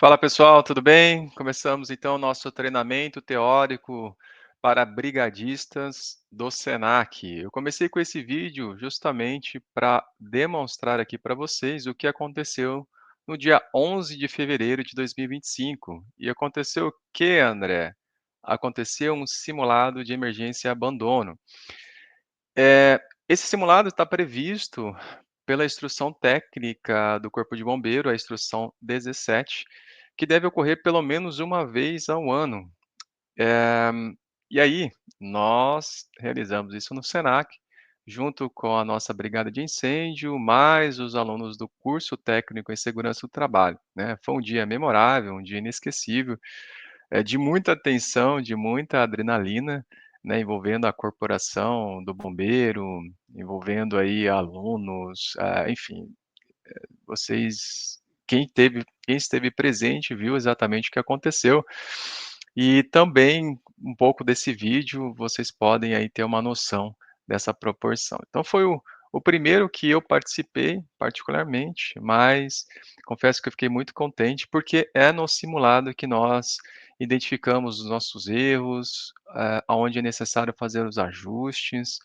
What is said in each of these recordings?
Fala pessoal, tudo bem? Começamos então o nosso treinamento teórico para brigadistas do Senac. Eu comecei com esse vídeo justamente para demonstrar aqui para vocês o que aconteceu no dia 11 de fevereiro de 2025. E aconteceu o que, André? Aconteceu um simulado de emergência e abandono. Esse simulado está previsto pela instrução técnica do Corpo de Bombeiro, a instrução 17, que deve ocorrer pelo menos uma vez ao ano. Eh, e aí, nós realizamos isso no Senac, junto com a nossa brigada de incêndio, mais os alunos do curso técnico em segurança do trabalho, né. Foi um dia memorável, um dia inesquecível, de muita tensão, de muita adrenalina, né, envolvendo a corporação do bombeiro, envolvendo aí alunos, enfim, vocês quem esteve presente viu exatamente o que aconteceu. E também um pouco desse vídeo vocês podem aí ter uma noção dessa proporção. Então foi o primeiro que eu participei particularmente, mas confesso que eu fiquei muito contente, porque é no simulado que nós identificamos os nossos erros, aonde é necessário fazer os ajustes,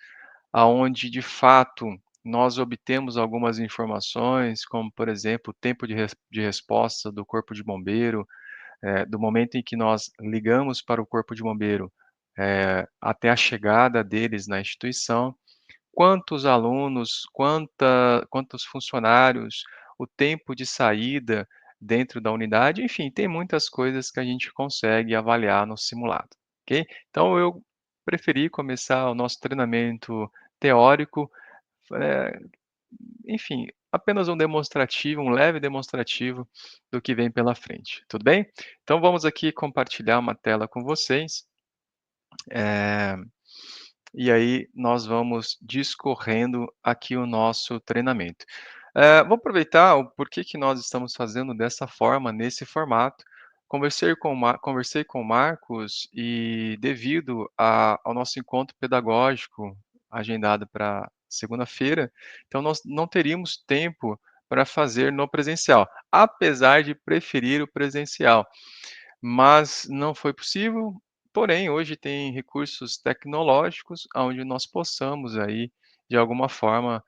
aonde de fato nós obtemos algumas informações, como por exemplo, o tempo de resposta do corpo de bombeiro, do momento em que nós ligamos para o corpo de bombeiro, até a chegada deles na instituição, quantos alunos, quantos funcionários, o tempo de saída dentro da unidade, enfim, tem muitas coisas que a gente consegue avaliar no simulado, ok? Então eu preferi começar o nosso treinamento teórico, eh, enfim, apenas um demonstrativo, um leve demonstrativo do que vem pela frente, tudo bem? Então vamos aqui compartilhar uma tela com vocês, eh, e aí nós vamos discorrendo aqui o nosso treinamento. Vou aproveitar o porquê que nós estamos fazendo dessa forma, nesse formato. Conversei com o Marcos e devido ao nosso encontro pedagógico agendado para segunda-feira, então nós não teríamos tempo para fazer no presencial, apesar de preferir o presencial. Mas não foi possível, porém hoje tem recursos tecnológicos aonde nós possamos aí, de alguma forma,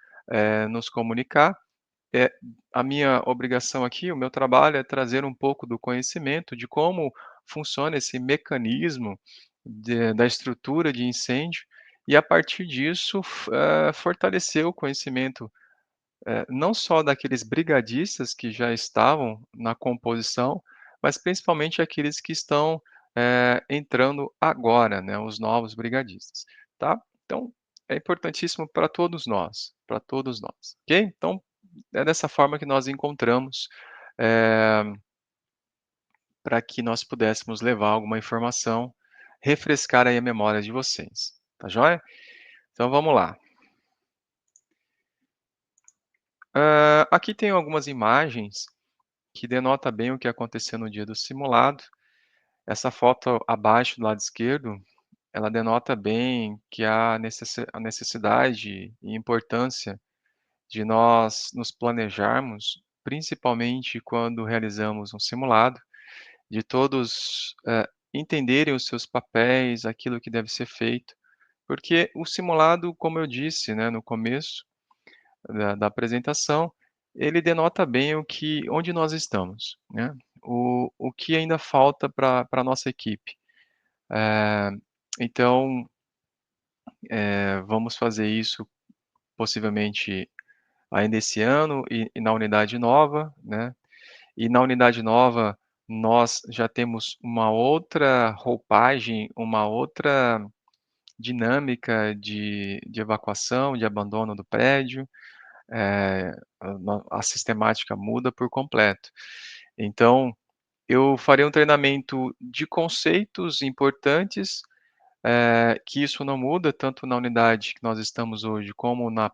nos comunicar. Eh, a minha obrigação aqui, o meu trabalho é trazer um pouco do conhecimento de como funciona esse mecanismo da estrutura de incêndio, e a partir disso fortalecer o conhecimento, não só daqueles brigadistas que já estavam na composição, mas principalmente aqueles que estão, entrando agora, né, os novos brigadistas, tá. Então, é importantíssimo para todos nós, ok? Então, é dessa forma que nós encontramos, eh, para que nós pudéssemos levar alguma informação, refrescar aí a memória de vocês, tá joia? Então vamos lá. Aqui tem algumas imagens que denota bem o que aconteceu no dia do simulado. Essa foto abaixo do lado esquerdo, ela denota bem que há a necessidade e importância de nós nos planejarmos, principalmente quando realizamos um simulado, de todos, entenderem os seus papéis, aquilo que deve ser feito, porque o simulado, como eu disse, né, no começo da apresentação, ele denota bem onde nós estamos, né, o que ainda falta para a nossa equipe. Eh, então, vamos fazer isso possivelmente ainda esse ano e na unidade nova, né, e na unidade nova nós já temos uma outra roupagem, uma outra dinâmica de evacuação, de abandono do prédio, a sistemática muda por completo. Então, eu farei um treinamento de conceitos importantes, que isso não muda tanto na unidade que nós estamos hoje, como na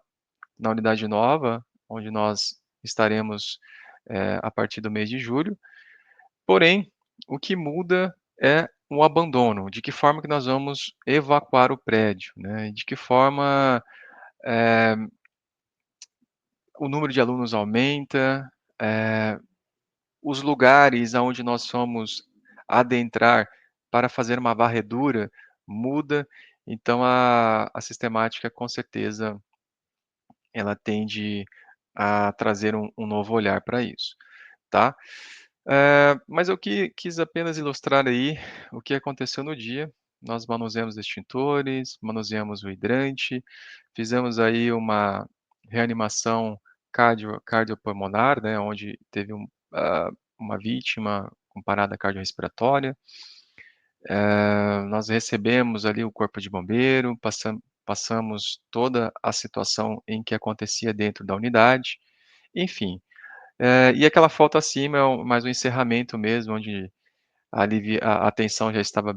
unidade nova, onde nós estaremos, a partir do mês de julho. Porém, o que muda é o abandono, de que forma que nós vamos evacuar o prédio, né, de que forma, eh, o número de alunos aumenta, eh, os lugares aonde nós fomos adentrar para fazer uma varredura muda, então a sistemática com certeza ela tende a trazer um novo olhar para isso, tá. Mas eu quis apenas ilustrar aí o que aconteceu no dia. Nós manuseamos extintores, manuseamos o hidrante, fizemos aí uma reanimação cardiopulmonar, né, onde teve uma vítima com parada cardiorrespiratória. Nós recebemos ali o corpo de bombeiro, passamos toda a situação em que acontecia dentro da unidade, enfim. E aquela foto acima é mais um encerramento mesmo, onde a tensão já estava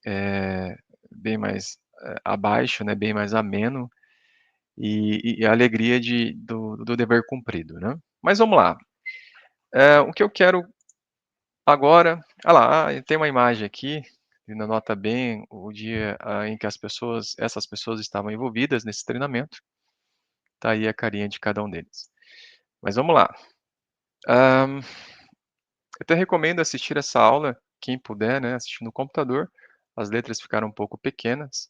eh, bem mais, abaixo, né, bem mais ameno, e a alegria do dever cumprido, né. Mas vamos lá, o que eu quero agora lá, tem uma imagem aqui, que denota bem o dia, em que essas pessoas estavam envolvidas nesse treinamento, tá aí a carinha de cada um deles. Mas vamos lá, hã, eu até recomendo assistir essa aula, quem puder, né, assistir no computador, as letras ficaram um pouco pequenas,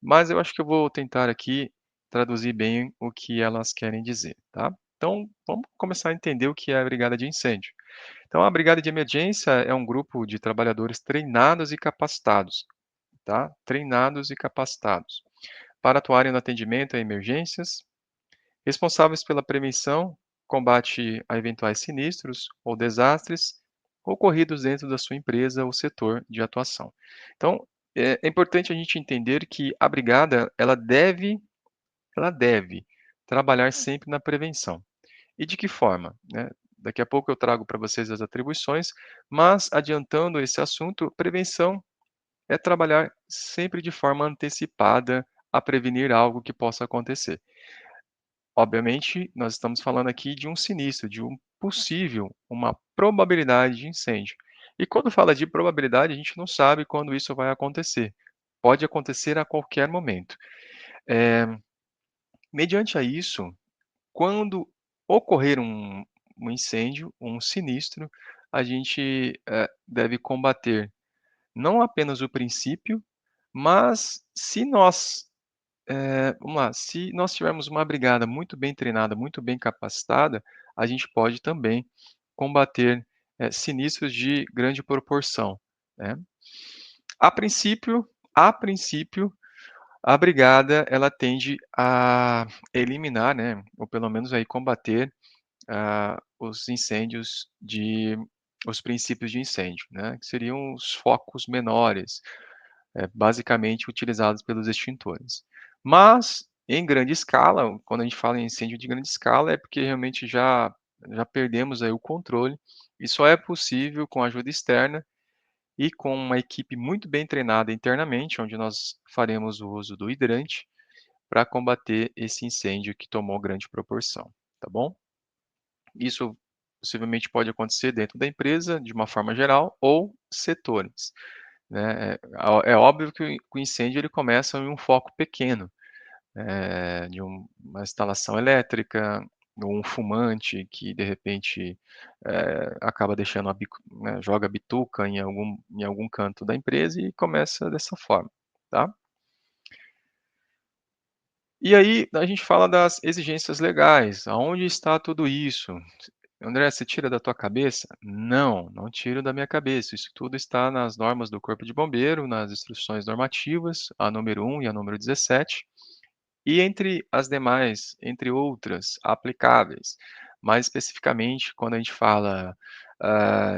mas eu acho que eu vou tentar aqui traduzir bem o que elas querem dizer, tá. Então, vamos começar a entender o que é a brigada de incêndio. Então, a brigada de emergência é um grupo de trabalhadores treinados e capacitados, tá? Treinados e capacitados para atuarem no atendimento a emergências, responsáveis pela prevenção, combate a eventuais sinistros ou desastres ocorridos dentro da sua empresa ou setor de atuação. Então, é importante a gente entender que a brigada ela deve trabalhar sempre na prevenção. E de que forma, né? Daqui a pouco eu trago para vocês as atribuições, mas adiantando esse assunto, prevenção é trabalhar sempre de forma antecipada a prevenir algo que possa acontecer. Obviamente, nós estamos falando aqui de um sinistro, de uma probabilidade de incêndio. E quando fala de probabilidade, a gente não sabe quando isso vai acontecer. Pode acontecer a qualquer momento. Eh, Mediante a isso, quando ocorrer um incêndio, um sinistro, a gente, deve combater não apenas o princípio, mas se nós, vamos lá, se nós tivermos uma brigada muito bem treinada, muito bem capacitada, a gente pode também combater, sinistros de grande proporção, né. A princípio, a brigada ela tende a eliminar, né, ou pelo menos aí combater os incêndios os princípios de incêndio, né, que seriam os focos menores, basicamente utilizados pelos extintores. Mas, em grande escala, quando a gente fala em incêndio de grande escala, é porque realmente já perdemos aí o controle, e só é possível com ajuda externa e com uma equipe muito bem treinada internamente, onde nós faremos o uso do hidrante para combater esse incêndio que tomou grande proporção, tá bom? Isso possivelmente pode acontecer dentro da empresa, de uma forma geral, ou setores, né. É óbvio que o incêndio ele começa em um foco pequeno, de uma instalação elétrica, ou um fumante que de repente, acaba deixando joga a bituca em algum canto da empresa e começa dessa forma, tá. E aí a gente fala das exigências legais, aonde está tudo isso? André, você tira da tua cabeça? Não, não tiro da minha cabeça. Isso tudo está nas normas do Corpo de Bombeiro, nas instruções normativas, a número 1 e a número 17, e entre outras aplicáveis. Mais especificamente, quando a gente fala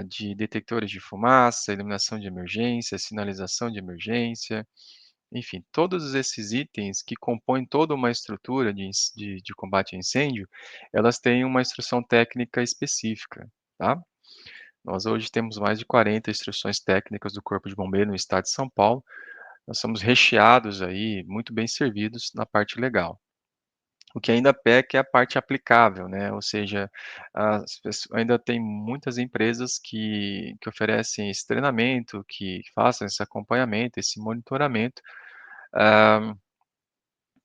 de detectores de fumaça, iluminação de emergência, sinalização de emergência, enfim, todos esses itens que compõem toda uma estrutura de combate a incêndio, elas têm uma instrução técnica específica, tá? Nós hoje temos mais de 40 instruções técnicas do Corpo de Bombeiro no estado de São Paulo. Nós somos recheados aí, muito bem servidos na parte legal. O que ainda peca é a parte aplicável, né, ou seja, ainda tem muitas empresas que oferecem esse treinamento, que façam esse acompanhamento, esse monitoramento,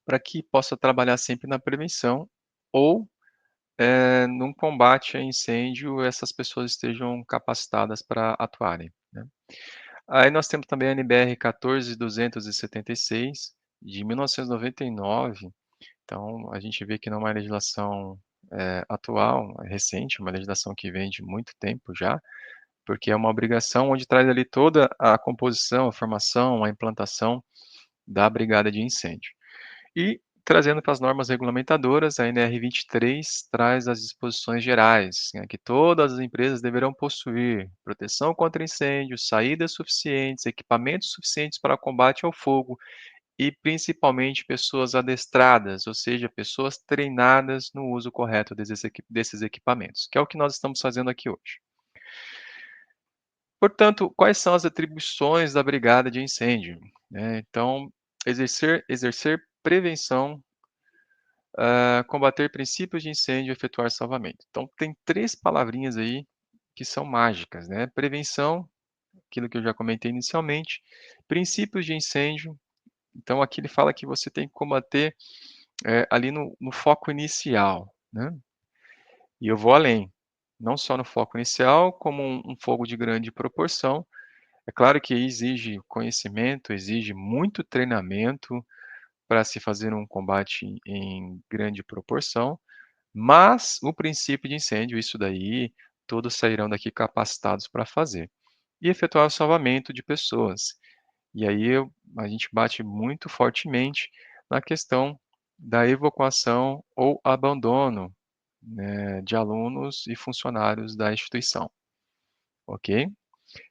para que possa trabalhar sempre na prevenção ou, num combate a incêndio, essas pessoas estejam capacitadas para atuarem, né. Aí nós temos também a NBR 14.276, de 1999. Então a gente vê que não é uma legislação, atual, é recente, uma legislação que vem de muito tempo já, porque é uma obrigação onde traz ali toda a composição, a formação, a implantação da brigada de incêndio. E trazendo para as normas regulamentadoras, a NR 23 traz as disposições gerais, né, que todas as empresas deverão possuir proteção contra incêndio, saídas suficientes, equipamentos suficientes para combate ao fogo e principalmente pessoas adestradas, ou seja, pessoas treinadas no uso correto desses equipamentos, que é o que nós estamos fazendo aqui hoje. Portanto, quais são as atribuições da brigada de incêndio? Então, exercer prevenção, combater princípios de incêndio e efetuar salvamento. Então, tem 3 palavrinhas aí que são mágicas, né? Prevenção, aquilo que eu já comentei inicialmente, princípios de incêndio. Então, aqui ele fala que você tem que combater, ali no foco inicial, né? E eu vou além, não só no foco inicial, como um fogo de grande proporção. É claro que exige conhecimento, exige muito treinamento para se fazer um combate em grande proporção, mas o princípio de incêndio, isso daí, todos sairão daqui capacitados para fazer. E efetuar o salvamento de pessoas. E aí a gente bate muito fortemente na questão da evacuação ou abandono, né, de alunos e funcionários da instituição, ok?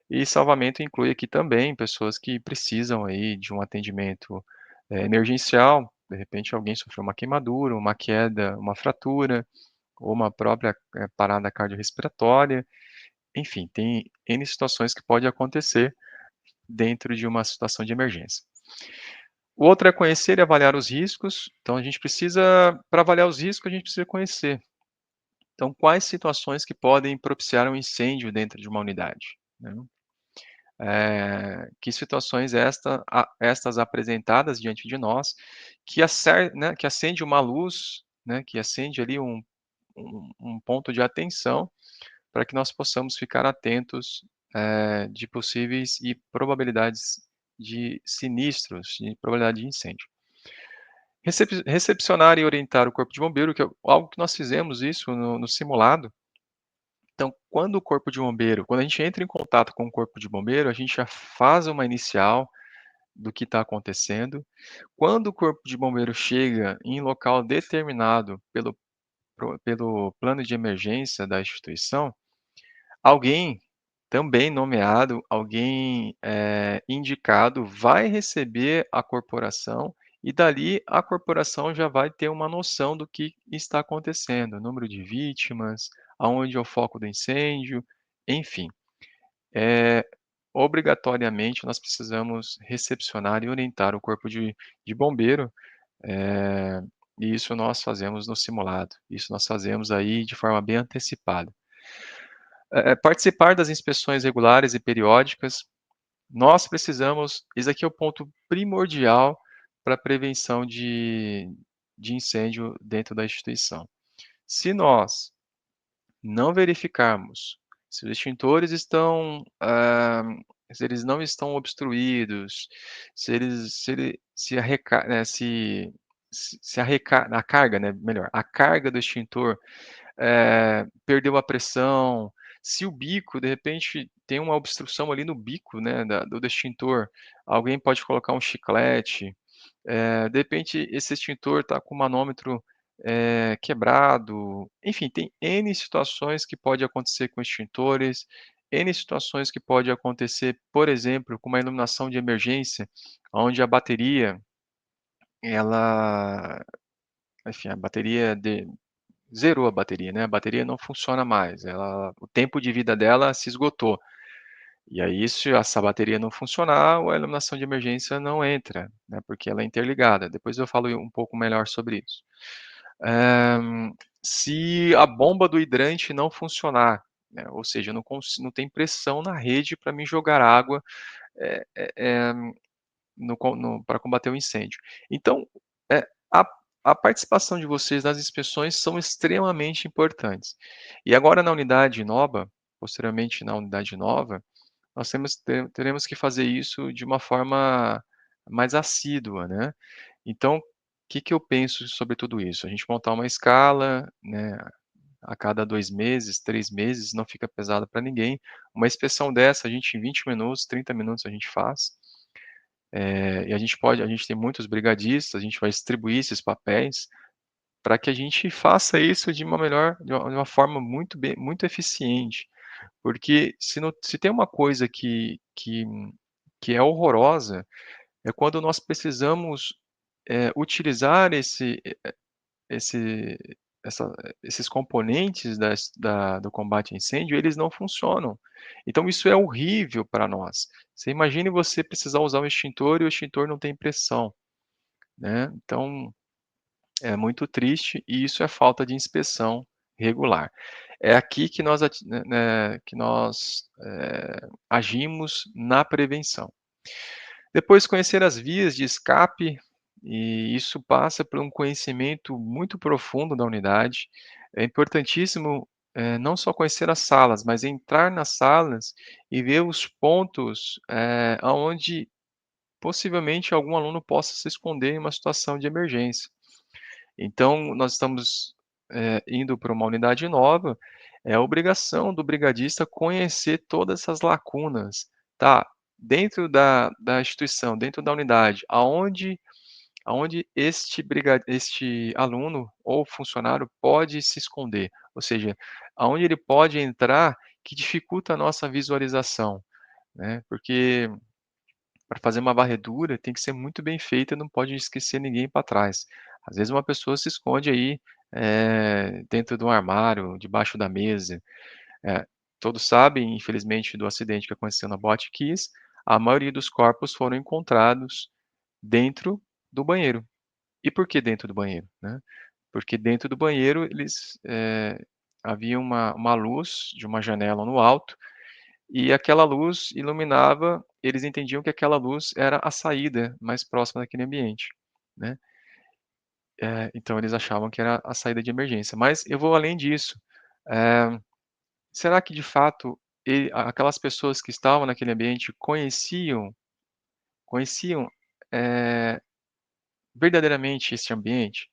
E salvamento inclui aqui também pessoas que precisam aí de um atendimento, emergencial, de repente alguém sofreu uma queimadura, uma queda, uma fratura, ou uma própria, parada cardiorrespiratória, enfim, tem N situações que pode acontecer dentro de uma situação de emergência. O outro é conhecer e avaliar os riscos, então a gente precisa para avaliar os riscos, a gente precisa conhecer. Então, quais situações que podem propiciar um incêndio dentro de uma unidade, né? Que situações estas apresentadas diante de nós, que acende uma luz, né, que acende ali um ponto de atenção, para que nós possamos ficar atentos, de possíveis e probabilidades de sinistros, de probabilidade de incêndio. Recepcionar e orientar o corpo de bombeiro, que é algo que nós fizemos isso no simulado. Então, quando a gente entra em contato com o corpo de bombeiro, a gente já faz uma inicial do que está acontecendo. Quando o corpo de bombeiro chega em local determinado pelo plano de emergência da instituição, alguém também nomeado, alguém, indicado, vai receber a corporação e dali a corporação já vai ter uma noção do que está acontecendo, número de vítimas, aonde é o foco do incêndio, enfim. Eh, Obrigatoriamente nós precisamos recepcionar e orientar o corpo de bombeiro, eh, e isso nós fazemos no simulado, isso nós fazemos aí de forma bem antecipada. Participar das inspeções regulares e periódicas, nós precisamos esse aqui é o ponto primordial para a prevenção de incêndio dentro da instituição. Se nós não verificarmos se os extintores estão, se eles não estão obstruídos, se a reca se a reca a carga, né, melhor, a carga do extintor perdeu a pressão, se o bico, de repente, tem uma obstrução ali no bico, né, do extintor, alguém pode colocar um chiclete, de repente esse extintor está com o manômetro, quebrado, enfim, tem N situações que pode acontecer com extintores, N situações que pode acontecer, por exemplo, com uma iluminação de emergência, onde a bateria, ela enfim, a bateria zerou a bateria, né, a bateria não funciona mais, o tempo de vida dela se esgotou. E aí se essa bateria não funcionar, a iluminação de emergência não entra, né, porque ela é interligada, depois eu falo um pouco melhor sobre isso. Se a bomba do hidrante não funcionar, né, ou seja, não tem pressão na rede para me jogar água, eh eh eh, para combater o incêndio. Então, eh, a a participação de vocês nas inspeções são extremamente importantes. E agora na unidade nova, posteriormente na unidade nova, nós teremos que fazer isso de uma forma mais assídua, né. Então, o que que eu penso sobre tudo isso? A gente montar uma escala, né, a cada 2 meses, 3 meses, não fica pesado para ninguém. Uma inspeção dessa, a gente em 20 minutos, 30 minutos a gente faz. E a gente tem muitos brigadistas, a gente vai distribuir esses papéis para que a gente faça isso de uma forma muito eficiente. Porque se tem uma coisa que é horrorosa, é quando nós precisamos, utilizar esse essa esses componentes do combate a incêndio, eles não funcionam. Então isso é horrível para nós. Você imagine você precisar usar um extintor e o extintor não tem pressão, né. Então é muito triste e isso é falta de inspeção regular. É aqui que nós agimos na prevenção. Depois conhecer as vias de escape, e isso passa por um conhecimento muito profundo da unidade. É importantíssimo, não só conhecer as salas, mas entrar nas salas e ver os pontos, aonde possivelmente algum aluno possa se esconder em uma situação de emergência. Então, nós estamos, indo para uma unidade nova, é obrigação do brigadista conhecer todas essas lacunas, tá, dentro da instituição, dentro da unidade, aonde este aluno ou funcionário pode se esconder, ou seja, aonde ele pode entrar que dificulta a nossa visualização, né, porque para fazer uma varredura tem que ser muito bem feita, não pode esquecer ninguém para trás. Às vezes uma pessoa se esconde aí, dentro de um armário, debaixo da mesa. Eh, Todos sabem, infelizmente, do acidente que aconteceu na Botkiss, a maioria dos corpos foram encontrados dentro do banheiro. E por que dentro do banheiro, né? Porque dentro do banheiro havia uma luz de uma janela no alto e aquela luz iluminava, eles entendiam que aquela luz era a saída mais próxima daquele ambiente, né. Então eles achavam que era a saída de emergência. Mas eu vou além disso, eh, será que de fato aquelas pessoas que estavam naquele ambiente conheciam, eh, verdadeiramente esse ambiente?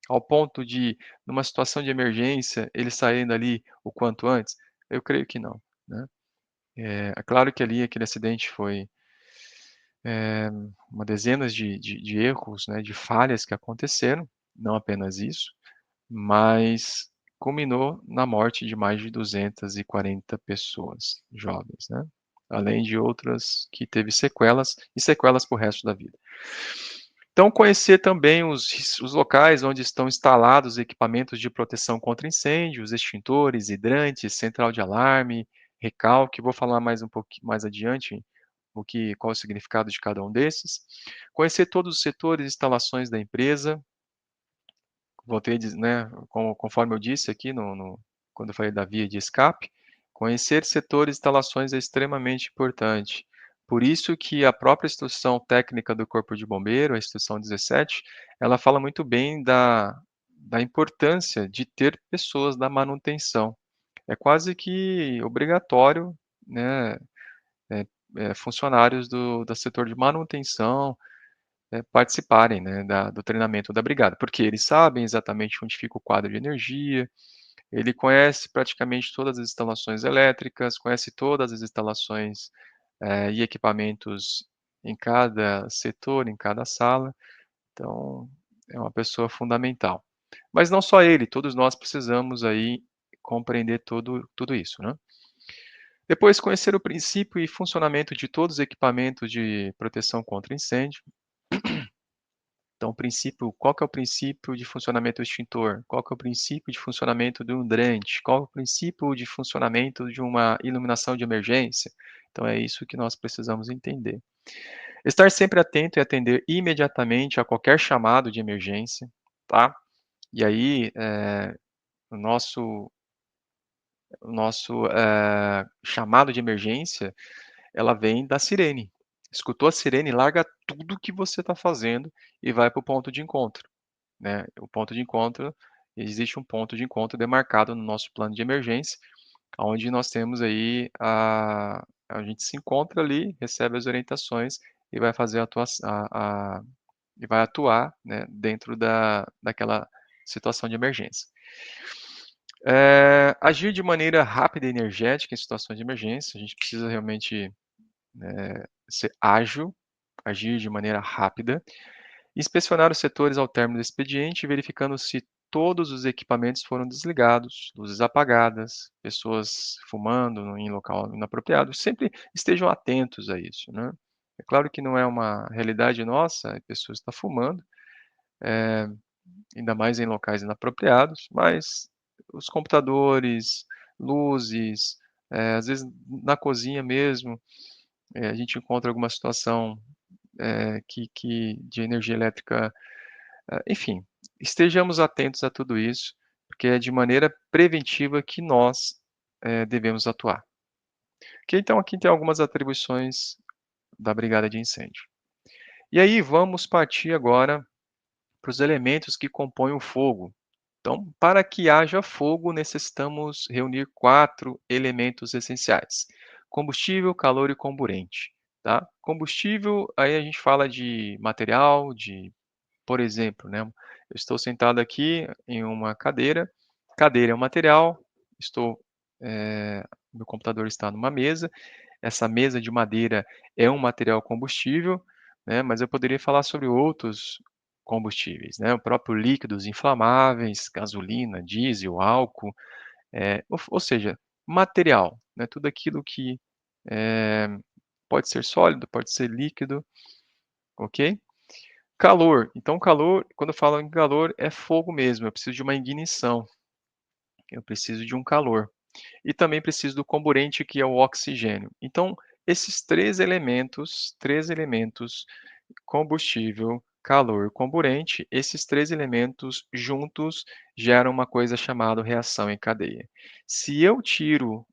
Ao ponto de, numa situação de emergência, eles saírem dali o quanto antes? Eu creio que não, né. É claro que ali aquele acidente foi eh, uma dezenas de erros, né, de falhas que aconteceram, não apenas isso, mas culminou na morte de mais de 240 pessoas jovens, né, além de outras que teve sequelas e sequelas para o resto da vida. Então conhecer também os locais onde estão instalados equipamentos de proteção contra incêndios, extintores, hidrantes, central de alarme, recalque, vou falar mais um pouquinho mais adiante qual é o significado de cada um desses. Conhecer todos os setores e instalações da empresa, voltei a né, conforme eu disse aqui quando eu falei da via de escape, conhecer setores e instalações é extremamente importante. Por isso que a própria instrução técnica do Corpo de Bombeiro, a instrução 17, ela fala muito bem da importância de ter pessoas da manutenção. É quase que obrigatório, né, funcionários do setor de manutenção, participarem, né, do treinamento da brigada, porque eles sabem exatamente onde fica o quadro de energia, ele conhece praticamente todas as instalações elétricas, conhece todas as instalações, e equipamentos em cada setor, em cada sala, então é uma pessoa fundamental. Mas não só ele, todos nós precisamos aí compreender tudo isso, né. Depois, conhecer o princípio e funcionamento de todos os equipamentos de proteção contra incêndio. Então, qual que é o princípio de funcionamento do extintor? Qual que é o princípio de funcionamento do hidrante? Qual é o princípio de funcionamento de uma iluminação de emergência? Então, é isso que nós precisamos entender. Estar sempre atento e atender imediatamente a qualquer chamado de emergência, tá? E aí, o nosso, chamado de emergência, ela vem da sirene. Escutou a sirene, larga tudo que você está fazendo e vai para o ponto de encontro. né, o ponto de encontro existe um ponto de encontro demarcado no nosso plano de emergência, onde nós temos aí a gente se encontra ali, recebe as orientações e vai fazer a atuação e vai atuar, né, dentro daquela situação de emergência. Agir de maneira rápida e energética em situações de emergência, a gente precisa realmente, ser ágil, agir de maneira rápida, inspecionar os setores ao término do expediente, verificando se todos os equipamentos foram desligados, luzes apagadas, pessoas fumando em local inapropriado, sempre estejam atentos a isso, né. É claro que não é uma realidade nossa, a pessoa está fumando, eh, ainda mais em locais inapropriados, mas os computadores, luzes, às vezes na cozinha mesmo, a gente encontra alguma situação, que de energia elétrica, enfim, estejamos atentos a tudo isso, porque é de maneira preventiva que nós, devemos atuar. Ok, então aqui tem algumas atribuições da brigada de incêndio. E aí vamos partir agora para os elementos que compõem o fogo. Então, para que haja fogo, necessitamos reunir 4 elementos essenciais: combustível, calor e comburente, tá? Combustível, aí a gente fala de material, por exemplo, né, eu estou sentado aqui em uma cadeira, cadeira é um material, estou, meu computador está numa mesa, essa mesa de madeira é um material combustível, né, mas eu poderia falar sobre outros combustíveis, né, o próprio líquidos inflamáveis, gasolina, diesel, álcool, ou seja, material, né, tudo aquilo que, eh, pode ser sólido, pode ser líquido, ok? Calor, então calor, quando eu falo em calor, é fogo mesmo, eu preciso de uma ignição, eu preciso de um calor. E também preciso do comburente, que é o oxigênio. Então, esses 3 elementos, combustível, calor, comburente, esses 3 elementos juntos geram uma coisa chamada reação em cadeia. Se eu tiro,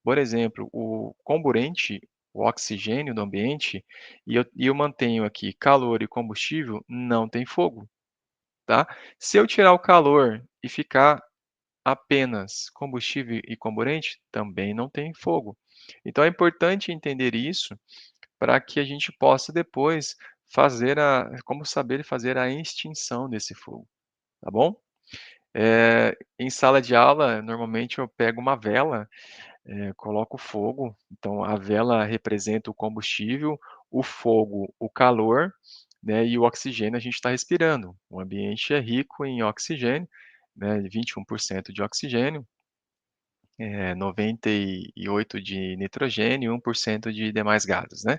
por exemplo, o comburente, o oxigênio do ambiente, e eu mantenho aqui calor e combustível, não tem fogo, tá. Se eu tirar o calor e ficar apenas combustível e comburente, também não tem fogo. Então é importante entender isso para que a gente possa depois como saber fazer a extinção desse fogo, tá bom? Em sala de aula, normalmente eu pego uma vela, coloco fogo, então a vela representa o combustível, o fogo, o calor, né, e o oxigênio a gente está respirando. O ambiente é rico em oxigênio, né, 21% de oxigênio, 98 de nitrogênio e 1% de demais gases, né.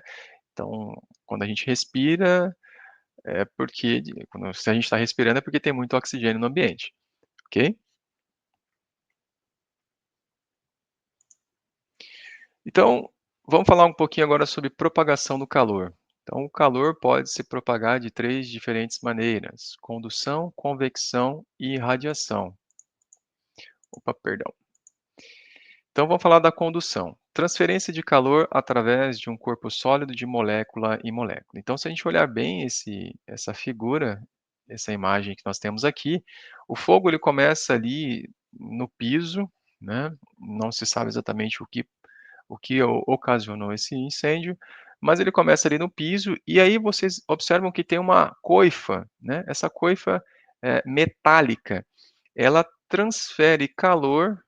Então, quando a gente respira, é porque se a gente está respirando é porque tem muito oxigênio no ambiente, ok? Então, vamos falar um pouquinho agora sobre propagação do calor. Então, o calor pode se propagar de 3 diferentes maneiras: condução, convecção e radiação. Opa, perdão. Então vamos falar da condução. Transferência de calor através de um corpo sólido de molécula em molécula. Então, se a gente olhar bem essa figura, essa imagem que nós temos aqui, o fogo ele começa ali no piso, né? Não se sabe exatamente o que ocasionou esse incêndio, mas ele começa ali no piso e aí vocês observam que tem uma coifa, né? Essa coifa metálica, ela transfere calor,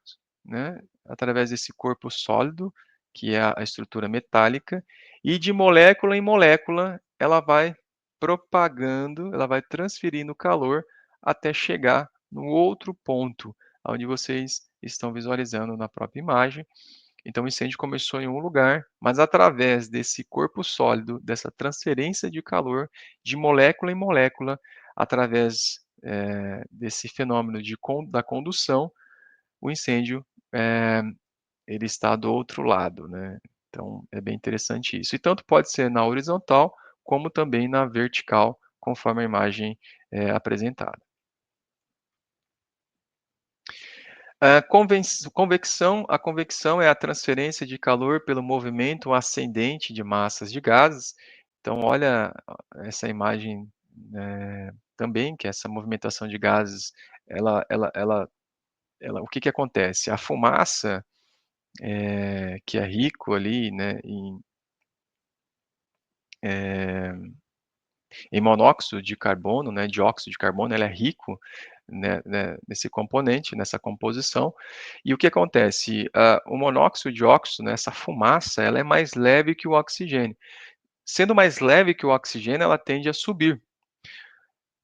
né, através desse corpo sólido, que é a estrutura metálica, e de molécula em molécula ela vai propagando, ela vai transferindo calor até chegar no outro ponto, onde vocês estão visualizando na própria imagem. Então o incêndio começou em um lugar, mas através desse corpo sólido, dessa transferência de calor de molécula em molécula, através, desse fenômeno da condução, o incêndio, ele está do outro lado, né. Então é bem interessante isso. E tanto pode ser na horizontal, como também na vertical, conforme a imagem é apresentada. Convecção, a convecção é a transferência de calor pelo movimento ascendente de massas de gases. Então olha essa imagem, também, que essa movimentação de gases, ela ela ela o que que acontece? A fumaça, que é rico ali, né, eh, em monóxido de carbono, né, dióxido de carbono, ele é rico, nesse componente, nessa composição. E o que acontece? O monóxido de óxido, né, essa fumaça, ela é mais leve que o oxigênio. Sendo mais leve que o oxigênio, ela tende a subir.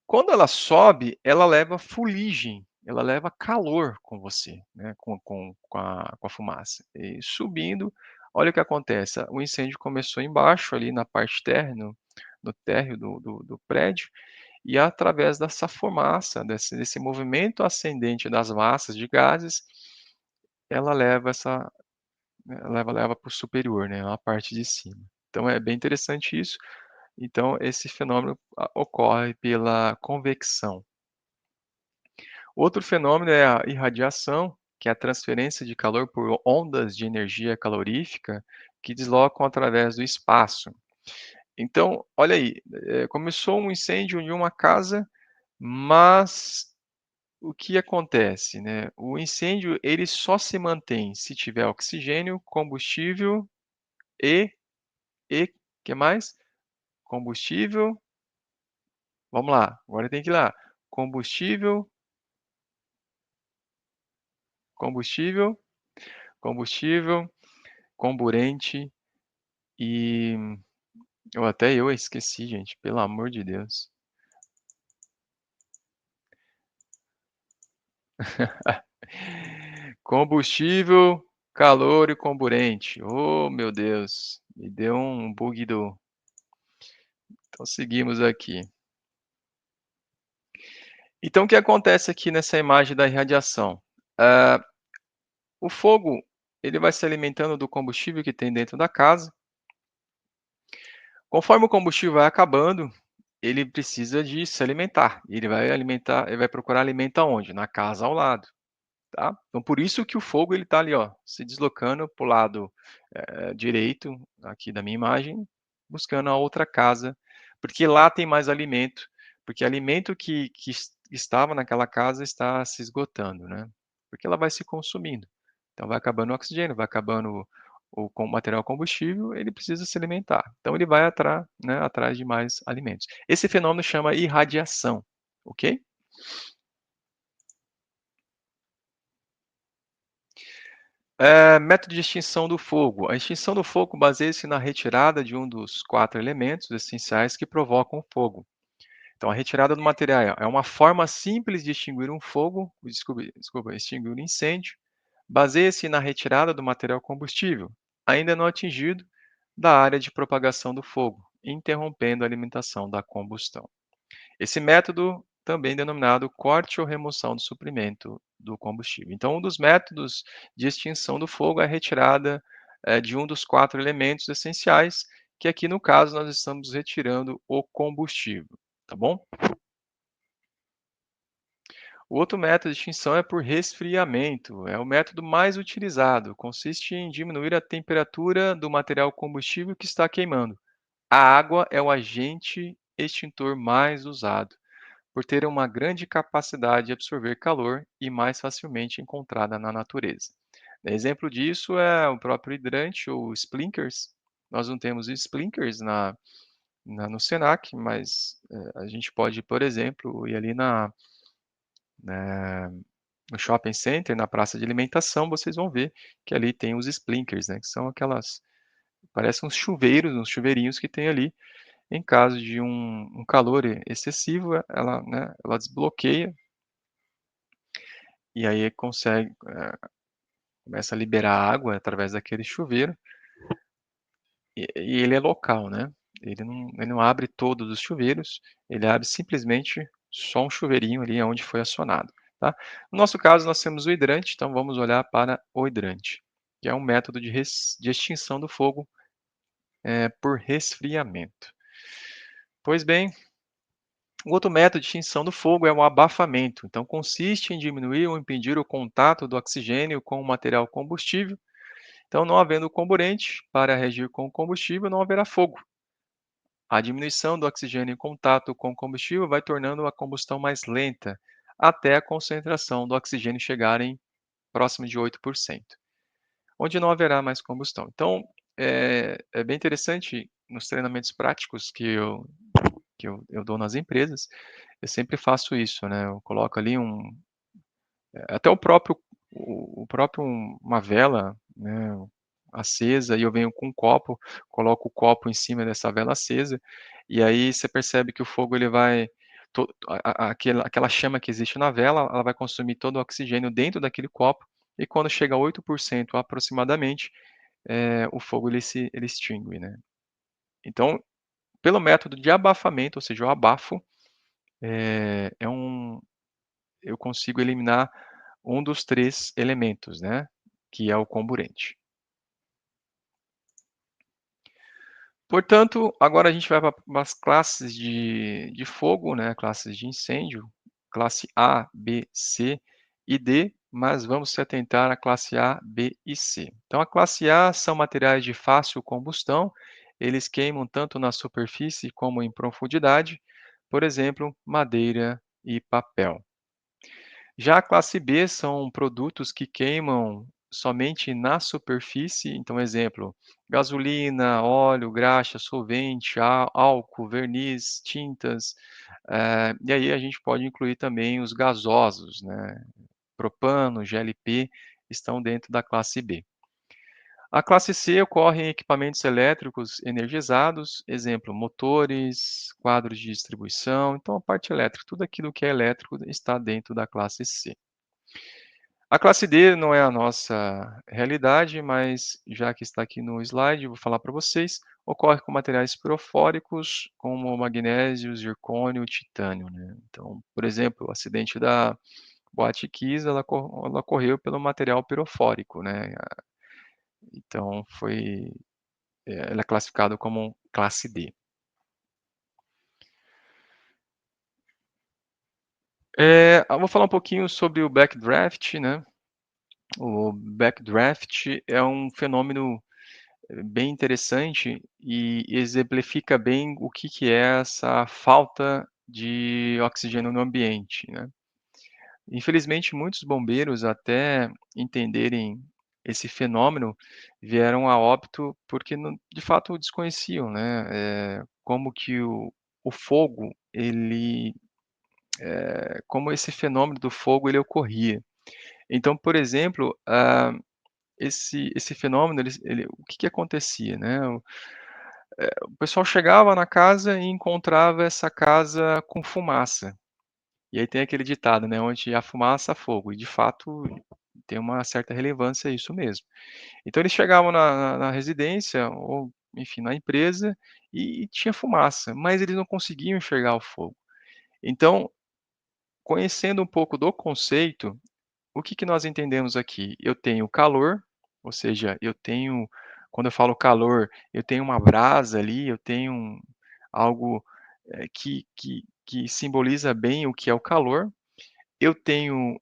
Quando ela sobe, ela leva fuligem, ela leva calor com você, né, com a fumaça. E subindo, olha o que acontece, o incêndio começou embaixo, ali na parte térrea, no térreo do prédio, e através dessa fumaça, desse movimento ascendente das massas de gases, ela leva essa leva para o superior, né, a parte de cima. Então é bem interessante isso. Então esse fenômeno ocorre pela convecção. Outro fenômeno é a irradiação, que é a transferência de calor por ondas de energia calorífica que deslocam através do espaço. Então, olha aí, começou um incêndio em uma casa, mas o que acontece, né? O incêndio ele só se mantém se tiver oxigênio, combustível e que mais? Combustível, vamos lá, agora tem que ir lá. Combustível, combustível, combustível, comburente e eu esqueci, gente, pelo amor de Deus. Combustível, calor e comburente. Oh, meu Deus, me deu um bug do. Então seguimos aqui. Então o que acontece aqui nessa imagem da irradiação? Ah, o fogo, ele vai se alimentando do combustível que tem dentro da casa. Conforme o combustível vai acabando, ele precisa de se alimentar. Ele vai procurar alimento aonde? Na casa ao lado. Tá? Então por isso que o fogo ele está ali, ó, se deslocando para o lado, direito aqui da minha imagem, buscando a outra casa, porque lá tem mais alimento, porque alimento que estava naquela casa está se esgotando, né, porque ela vai se consumindo. Então vai acabando o oxigênio, vai acabando o material combustível, ele precisa se alimentar. Então ele vai atrás de mais alimentos. Esse fenômeno chama irradiação, ok? Método de extinção do fogo. A extinção do fogo baseia-se na retirada de um dos 4 elementos essenciais que provocam o fogo. Então, a retirada do material é uma forma simples de extinguir um fogo, desculpa, extinguir um incêndio. Baseia-se na retirada do material combustível, ainda não atingido, da área de propagação do fogo, interrompendo a alimentação da combustão. Esse método também denominado corte ou remoção do suprimento do combustível. Então, um dos métodos de extinção do fogo é a retirada, de um dos 4 elementos essenciais, que aqui no caso nós estamos retirando o combustível, tá bom? O outro método de extinção é por resfriamento, é o método mais utilizado, consiste em diminuir a temperatura do material combustível que está queimando. A água é o agente extintor mais usado, por ter uma grande capacidade de absorver calor e mais facilmente encontrada na natureza. Exemplo disso é o próprio hidrante ou sprinklers. Nós não temos sprinklers no Senac, mas a gente pode, por exemplo, ir ali no shopping center, na praça de alimentação, vocês vão ver que ali tem os sprinklers, né, que são aquelas, parecem uns chuveiros, uns chuveirinhos que tem ali. Em caso de um calor excessivo, ela desbloqueia e aí começa a liberar água através daquele chuveiro, e ele é local, né, ele não abre todos os chuveiros, ele abre simplesmente só um chuveirinho ali aonde foi acionado, tá. No nosso caso, nós temos o hidrante, então vamos olhar para o hidrante, que é um método de extinção do fogo, por resfriamento. Pois bem, o outro método de extinção do fogo é o abafamento, então consiste em diminuir ou impedir o contato do oxigênio com o material combustível. Então, não havendo comburente para reagir com o combustível, não haverá fogo. A diminuição do oxigênio em contato com o combustível vai tornando a combustão mais lenta, até a concentração do oxigênio chegar em próximo de 8%, onde não haverá mais combustão. Então, é bem interessante nos treinamentos práticos que eu dou nas empresas, eu sempre faço isso, né, eu coloco ali até o próprio uma vela, né, acesa, e eu venho com um copo, coloco o copo em cima dessa vela acesa, e aí você percebe que o fogo ele vai aquela chama que existe na vela, ela vai consumir todo o oxigênio dentro daquele copo, e quando chega a 8% aproximadamente, o fogo ele extingue, né. Então, pelo método de abafamento, ou seja, o abafo, eh, é um eu consigo eliminar um dos 3 elementos, né, que é o comburente. Portanto, agora a gente vai para as classes de fogo, né, classes de incêndio, classe A, B, C e D, mas vamos se atentar à classe A, B e C. Então a classe A são materiais de fácil combustão, eles queimam tanto na superfície como em profundidade, por exemplo, madeira e papel. Já a classe B são produtos que queimam somente na superfície, então exemplo, gasolina, óleo, graxa, solvente, álcool, verniz, tintas, e aí a gente pode incluir também os gasosos, né, propano, GLP, estão dentro da classe B. A classe C ocorre em equipamentos elétricos energizados, exemplo, motores, quadros de distribuição, então a parte elétrica, tudo aquilo que é elétrico está dentro da classe C. A classe D não é a nossa realidade, mas já que está aqui no slide, vou falar para vocês, ocorre com materiais pirofóricos, como magnésio, zircônio, titânio, né. Então, por exemplo, o acidente da Boate Kiss, ela ocorreu pelo material pirofórico, né, então ela é classificado como classe D. Eu vou falar um pouquinho sobre o backdraft, né. O backdraft é um fenômeno bem interessante e exemplifica bem o que que é essa falta de oxigênio no ambiente, né. Infelizmente, muitos bombeiros, até entenderem esse fenômeno, vieram a óbito porque não de fato desconheciam, né, como que o fogo ele, como esse fenômeno do fogo ele ocorria. Então, por exemplo, esse fenômeno o que que acontecia, né, o pessoal chegava na casa e encontrava essa casa com fumaça. E aí tem aquele ditado, né, onde há fumaça, há fogo, e de fato tem uma certa relevância isso mesmo. Então eles chegavam na residência ou, enfim, na empresa e tinha fumaça, mas eles não conseguiam enxergar o fogo. Então, conhecendo um pouco do conceito, o que que nós entendemos aqui? Eu tenho calor, ou seja, quando eu falo calor, eu tenho uma brasa ali, eu tenho algo, que simboliza bem o que é o calor. Eu tenho,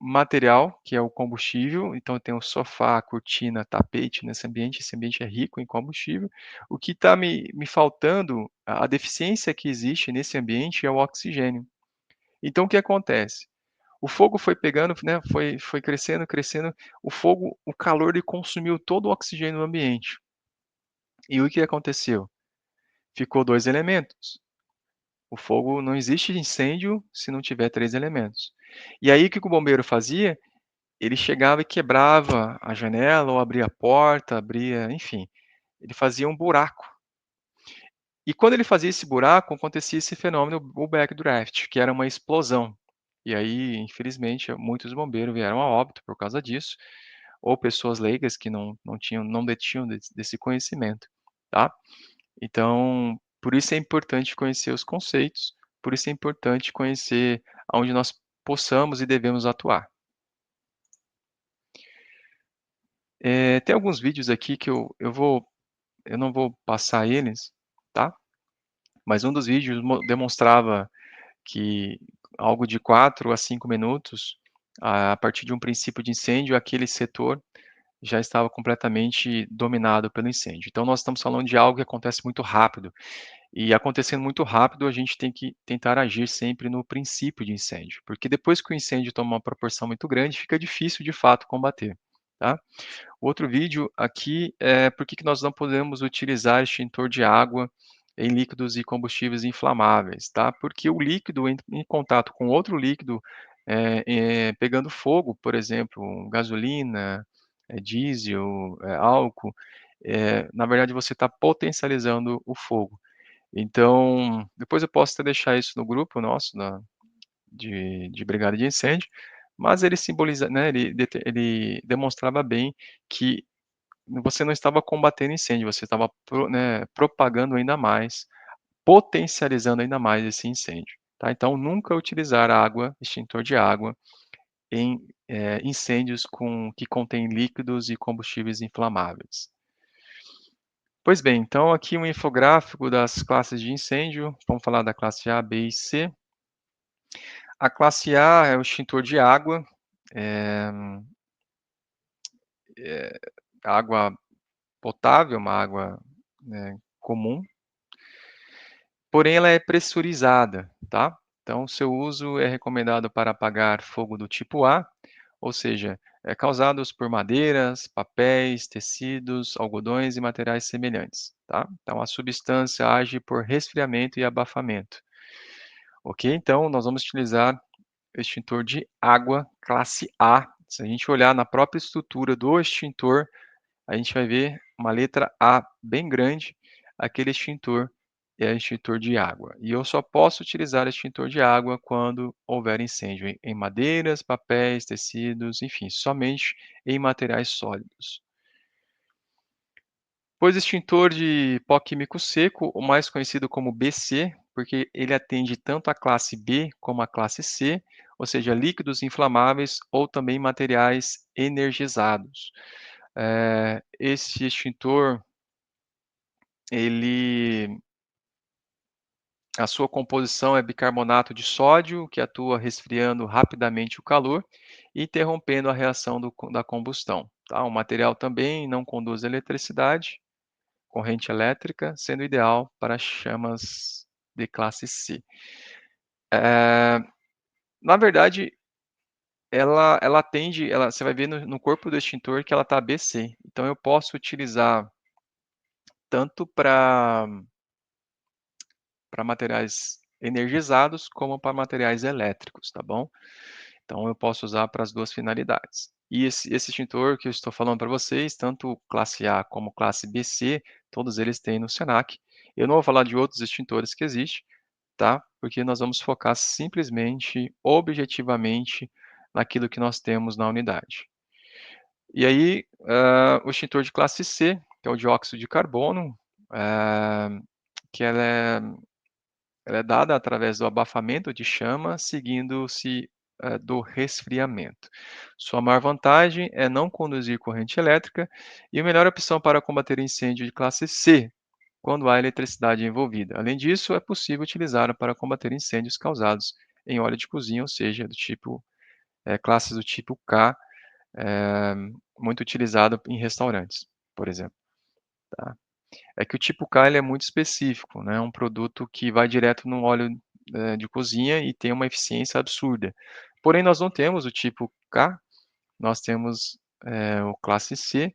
material, que é o combustível, então eu tenho sofá, cortina, tapete nesse ambiente, esse ambiente é rico em combustível. O que está me faltando, a deficiência que existe nesse ambiente é o oxigênio. Então o que acontece? O fogo foi pegando, né, foi crescendo, crescendo, o calor ele consumiu todo o oxigênio do ambiente. E o que aconteceu? Ficou 2 elementos. O fogo não existe incêndio se não tiver 3 elementos. E aí o que que o bombeiro fazia? Ele chegava e quebrava a janela ou abria a porta, enfim, ele fazia um buraco. E quando ele fazia esse buraco, acontecia esse fenômeno, o backdraft, que era uma explosão. E aí, infelizmente, muitos bombeiros vieram a óbito por causa disso, ou pessoas leigas que não detinham desse conhecimento, tá. Então, por isso é importante conhecer os conceitos, por isso é importante conhecer aonde nós possamos e devemos atuar. Tem alguns vídeos aqui que eu não vou passar eles, tá, mas um dos vídeos demonstrava que algo de 4 a 5 minutos, a partir de um princípio de incêndio, aquele setor já estava completamente dominado pelo incêndio. Então nós estamos falando de algo que acontece muito rápido. E acontecendo muito rápido, a gente tem que tentar agir sempre no princípio de incêndio, porque depois que o incêndio toma uma proporção muito grande, fica difícil de fato combater, tá? Outro vídeo aqui é por que que nós não podemos utilizar extintor de água em líquidos e combustíveis inflamáveis, tá? Porque o líquido em contato com outro líquido, pegando fogo, por exemplo, gasolina, diesel, álcool, na verdade você está potencializando o fogo. Então, depois eu posso até deixar isso no grupo nosso de brigada de incêndio, mas ele simboliza, né, ele demonstrava bem que você não estava combatendo incêndio, você estava propagando ainda mais, potencializando ainda mais esse incêndio, tá. Então nunca utilizar água, extintor de água em, incêndios que contêm líquidos e combustíveis inflamáveis. Pois bem, então aqui um infográfico das classes de incêndio, vamos falar da classe A, B e C. A classe A é o extintor de água, eh eh, água potável, uma água, né, comum, porém ela é pressurizada, tá. Então seu uso é recomendado para apagar fogo do tipo A, ou seja, causados por madeiras, papéis, tecidos, algodões e materiais semelhantes, tá. Então a substância age por resfriamento e abafamento, ok. Então nós vamos utilizar extintor de água classe A. Se a gente olhar na própria estrutura do extintor, a gente vai ver uma letra A bem grande, aquele extintor é extintor de água. E eu só posso utilizar extintor de água quando houver incêndio em madeiras, papéis, tecidos, enfim, somente em materiais sólidos. Pois extintor de pó químico seco, o mais conhecido como BC, porque ele atende tanto a classe B como a classe C, ou seja, líquidos inflamáveis ou também materiais energizados. Esse extintor, ele a sua composição é bicarbonato de sódio, que atua resfriando rapidamente o calor e interrompendo a reação da combustão, tá? O material também não conduz eletricidade, corrente elétrica, sendo ideal para chamas de classe C. Eh, Na verdade, ela atende você vai ver no corpo do extintor que ela está BC, então eu posso utilizar tanto para materiais energizados como para materiais elétricos, tá bom? Então eu posso usar para as 2 finalidades. E esse extintor que eu estou falando para vocês, tanto classe A como classe BC, todos eles têm no Senac. Eu não vou falar de outros extintores que existem, tá? Porque nós vamos focar simplesmente, objetivamente, naquilo que nós temos na unidade. E aí, o extintor de classe C, que é o dióxido de carbono, que ela é dada através do abafamento de chama, seguindo-se, do resfriamento. Sua maior vantagem é não conduzir corrente elétrica e a melhor opção para combater incêndio de classe C, quando há eletricidade envolvida. Além disso, é possível utilizá-lo para combater incêndios causados em óleo de cozinha, ou seja, do tipo, classes do tipo K, eh, muito utilizado em restaurantes, por exemplo, tá. É que o tipo K ele é muito específico, né, é um produto que vai direto no óleo, de cozinha e tem uma eficiência absurda. Porém, nós não temos o tipo K, nós temos, o classe C,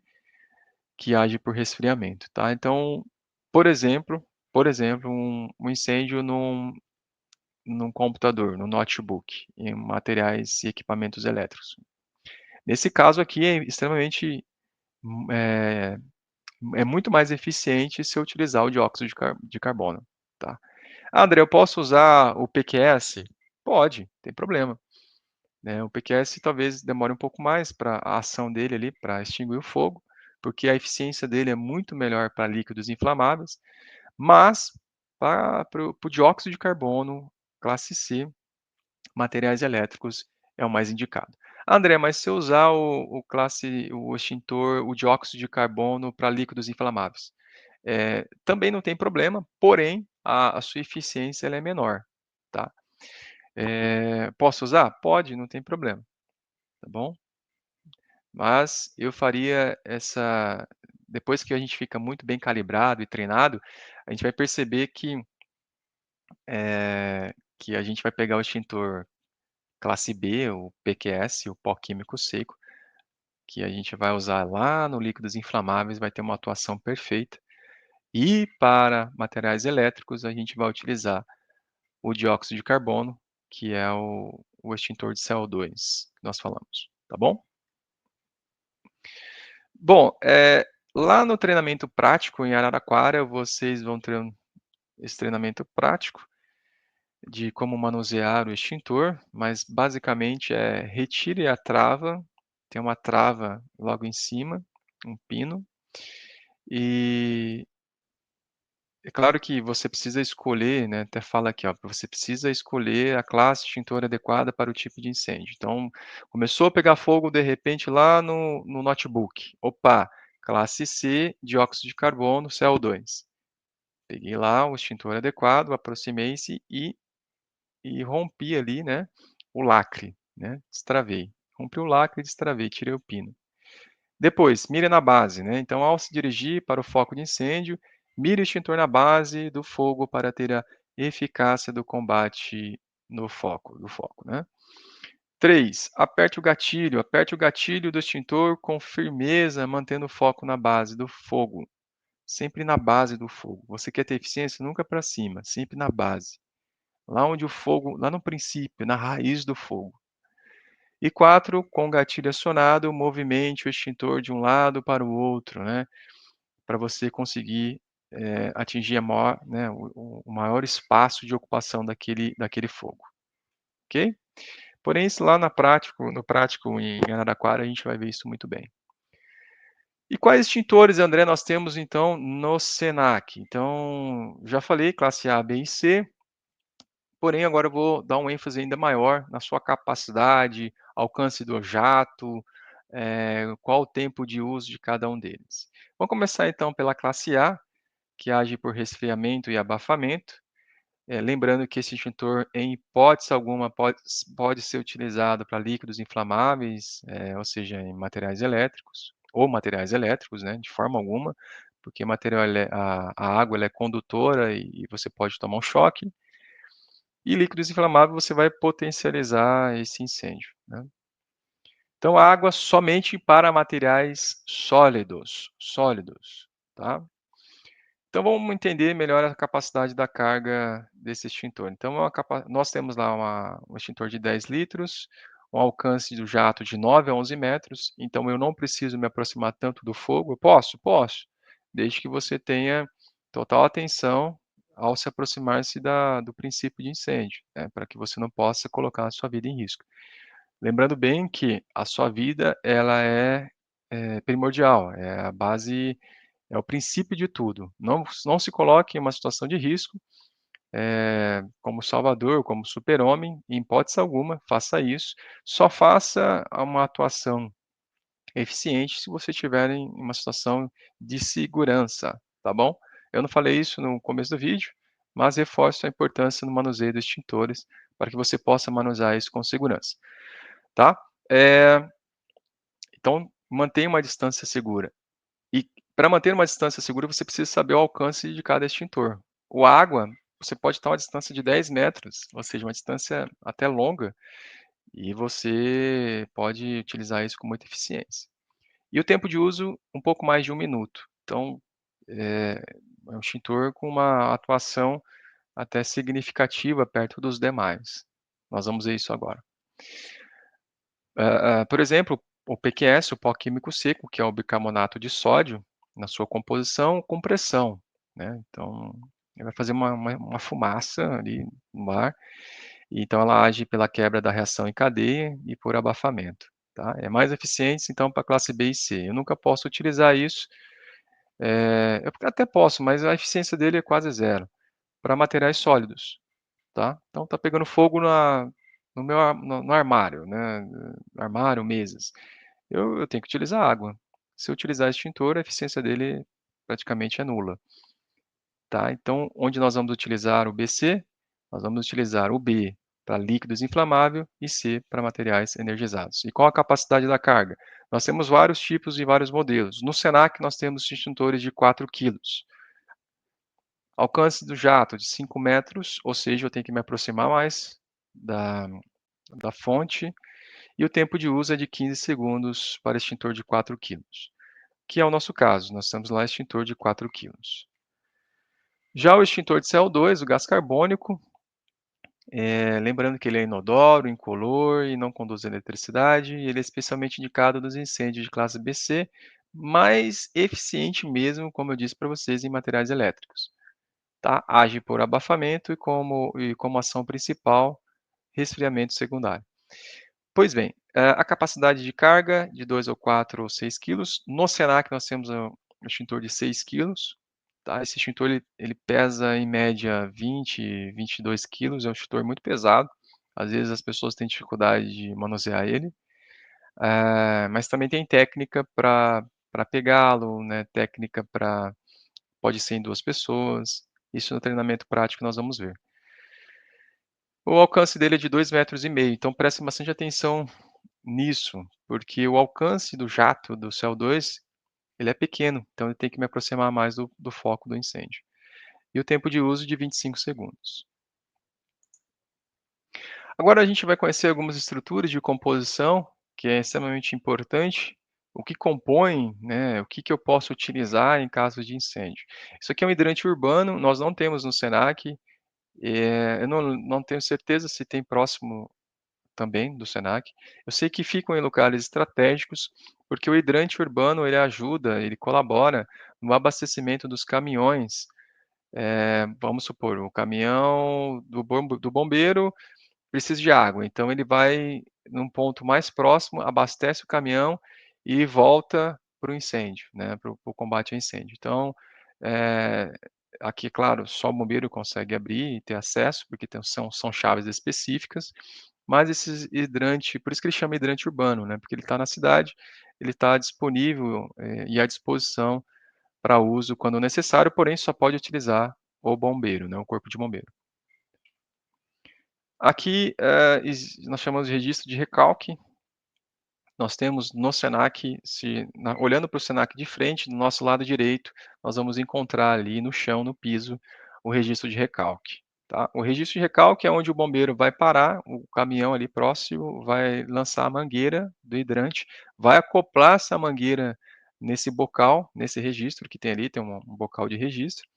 que age por resfriamento, tá. Então, por exemplo, um incêndio num computador, num notebook, em materiais e equipamentos elétricos. Nesse caso aqui é extremamente, hum, eh é muito mais eficiente se eu utilizar o dióxido de carbono, tá. "Ah, André, eu posso usar o PQS?" Pode, tem problema, né. O PQS talvez demore um pouco mais para a ação dele ali, para extinguir o fogo, porque a eficiência dele é muito melhor para líquidos inflamáveis, mas para o dióxido de carbono classe C, materiais elétricos é o mais indicado. "André, mas se eu usar o extintor, o dióxido de carbono para líquidos inflamáveis?" Também não tem problema, porém a sua eficiência ela é menor, tá. Posso usar? Pode, não tem problema, tá bom. Mas eu faria essa depois que a gente fica muito bem calibrado e treinado, a gente vai perceber que a gente vai pegar o extintor classe B, o PQS, o pó químico seco, que a gente vai usar lá no líquidos inflamáveis, vai ter uma atuação perfeita. E para materiais elétricos, a gente vai utilizar o dióxido de carbono, que é o extintor de CO2 que nós falamos, tá bom? Bom, lá no treinamento prático em Araraquara, vocês vão ter esse treinamento prático de como manusear o extintor, mas basicamente retire a trava, tem uma trava logo em cima, um pino, e é claro que você precisa escolher, né, até fala aqui, ó, você precisa escolher a classe extintora adequada para o tipo de incêndio. Então, começou a pegar fogo de repente lá no notebook. Opa, classe C, dióxido de carbono, CO2. Peguei lá o extintor adequado, aproximei-se e rompi ali, né, o lacre, né, destravei. Rompi o lacre e destravei, tirei o pino. Depois, mire na base, né? Então, ao se dirigir para o foco de incêndio, mire o extintor na base do fogo para ter a eficácia do combate no foco, do foco, né? 3. Aperte o gatilho do extintor com firmeza, mantendo o foco na base do fogo, sempre na base do fogo. Você quer ter eficiência? Nunca para cima, sempre na base. Lá onde o fogo, lá no princípio, na raiz do fogo. E 4, com o gatilho acionado, movimente o extintor de um lado para o outro, né, para você conseguir, atingir a maior, né, o maior espaço de ocupação daquele fogo, ok? Porém, isso lá na prático no prático em Araraquara, a gente vai ver isso muito bem. E quais extintores, André, nós temos então no Senac? Então, já falei classe A, B e C. Porém, agora eu vou dar um ênfase ainda maior na sua capacidade, alcance do jato, qual o tempo de uso de cada um deles. Vamos começar então pela classe A, que age por resfriamento e abafamento. Lembrando que esse extintor, em hipótese alguma, pode ser utilizado para líquidos inflamáveis, ou seja, em materiais elétricos, ou materiais elétricos, né, de forma alguma, porque a água ela é condutora e você pode tomar um choque. E líquidos inflamáveis você vai potencializar esse incêndio, né. Então, a água somente para materiais sólidos, tá. Então vamos entender melhor a capacidade da carga desse extintor. Então nós temos lá um extintor de 10 litros, um alcance do jato de 9 a 11 metros, então eu não preciso me aproximar tanto do fogo. Eu posso? Posso, desde que você tenha total atenção ao se aproximar-se do princípio de incêndio, né, para que você não possa colocar a sua vida em risco. Lembrando bem que a sua vida ela é primordial, é a base, é o princípio de tudo. Não se coloque em uma situação de risco, como salvador, como super-homem, em hipótese alguma, faça isso. Só faça uma atuação eficiente se você estiver em uma situação de segurança, tá bom? Eu não falei isso no começo do vídeo, mas reforço a importância no manuseio dos extintores para que você possa manusear isso com segurança, tá? Eh, então mantenha uma distância segura. E para manter uma distância segura, você precisa saber o alcance de cada extintor. O água, você pode estar a uma distância de 10 metros, ou seja, uma distância até longa, e você pode utilizar isso com muita eficiência. E o tempo de uso, um pouco mais de 1 minuto. Então, é um extintor com uma atuação até significativa perto dos demais. Nós vamos ver isso agora. Por exemplo, o PQS, o pó químico seco, que é o bicarbonato de sódio, na sua composição com pressão, né, então ele vai fazer uma fumaça ali no ar, e então ela age pela quebra da reação em cadeia e por abafamento, tá. É mais eficiente então para classe B e C. Eu nunca posso utilizar isso, eu até posso, mas a eficiência dele é quase zero, para materiais sólidos, tá. Então tá pegando fogo no meu no armário, né, armário, mesas. Eu tenho que utilizar água. Se eu utilizar extintor, a eficiência dele praticamente é nula, tá. Então, onde nós vamos utilizar o BC, nós vamos utilizar o B para líquidos inflamável e C para materiais energizados. E qual a capacidade da carga? Nós temos vários tipos e vários modelos. No Senac, nós temos extintores de 4 quilos. Alcance do jato de 5 metros, ou seja, eu tenho que me aproximar mais da da fonte, e o tempo de uso é de 15 segundos para extintor de 4 quilos, que é o nosso caso, nós temos lá extintor de 4 quilos. Já o extintor de CO2, o gás carbônico, lembrando que ele é inodoro, incolor e não conduz eletricidade, e ele é especialmente indicado nos incêndios de classe BC, mais eficiente mesmo, como eu disse para vocês, em materiais elétricos, tá? Age por abafamento e como ação principal, resfriamento secundário. Pois bem, a capacidade de carga de 2 ou 4 ou 6 quilos. No Senac nós temos um extintor de 6 quilos, tá. Esse extintor ele pesa em média 22 quilos, é um extintor muito pesado, às vezes as pessoas têm dificuldade de manusear ele, mas também tem técnica para pegá-lo, né, técnica para pode ser em 2 pessoas, isso no treinamento prático nós vamos ver. O alcance dele é de 2,5 metros, então prestem bastante atenção nisso, porque o alcance do jato do CO2, ele é pequeno, então ele tem que me aproximar mais do foco do incêndio. E o tempo de uso de 25 segundos. Agora a gente vai conhecer algumas estruturas de composição, que é extremamente importante, o que compõe, né, o que que eu posso utilizar em caso de incêndio. Isso aqui é um hidrante urbano, nós não temos no Senac, eu não tenho certeza se tem próximo também do Senac. Eu sei que ficam em locais estratégicos, porque o hidrante urbano ele ajuda, ele colabora no abastecimento dos caminhões. Vamos supor, o caminhão do bombeiro precisa de água, então ele vai num ponto mais próximo, abastece o caminhão e volta para o incêndio, né, para o combate ao incêndio. Então, eh, aqui, claro, só o bombeiro consegue abrir e ter acesso, porque são chaves específicas, mas esse hidrante, por isso que ele chama hidrante urbano, né, porque ele está na cidade, ele está disponível, e à disposição para uso quando necessário, porém só pode utilizar o bombeiro, né, o corpo de bombeiro. Aqui, nós chamamos de registro de recalque. Nós temos no Senac, olhando para o Senac de frente, do nosso lado direito, nós vamos encontrar ali no chão, no piso, o registro de recalque. Tá? O registro de recalque é onde o bombeiro vai parar, o caminhão ali próximo vai lançar a mangueira do hidrante, vai acoplar essa mangueira nesse bocal, nesse registro que tem ali, tem um bocal de registro.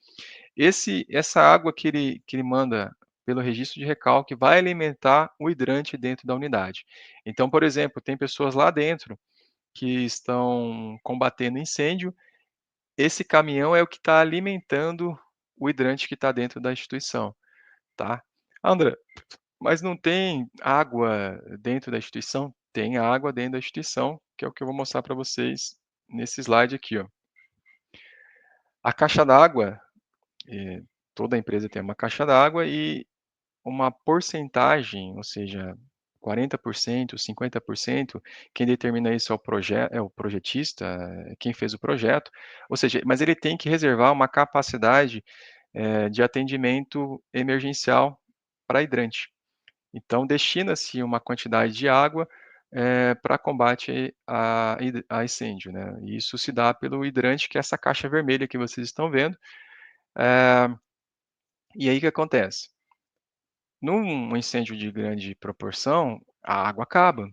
Essa água que ele manda pelo registro de recalque vai alimentar o hidrante dentro da unidade. Então, por exemplo, tem pessoas lá dentro que estão combatendo incêndio, esse caminhão é o que está alimentando o hidrante que está dentro da instituição, tá. "André, mas não tem água dentro da instituição?" Tem água dentro da instituição, que é o que eu vou mostrar para vocês nesse slide aqui, ó. A caixa d'água, eh, toda empresa tem uma caixa d'água e uma porcentagem, ou seja, 40%, 50%, quem determina isso é o projetista, é quem fez o projeto, ou seja, mas ele tem que reservar uma capacidade, de atendimento emergencial para hidrante. Então destina-se uma quantidade de água, para combate a incêndio, né, e isso se dá pelo hidrante, que é essa caixa vermelha que vocês estão vendo. Eh, e aí o que acontece? Num incêndio de grande proporção, a água acaba.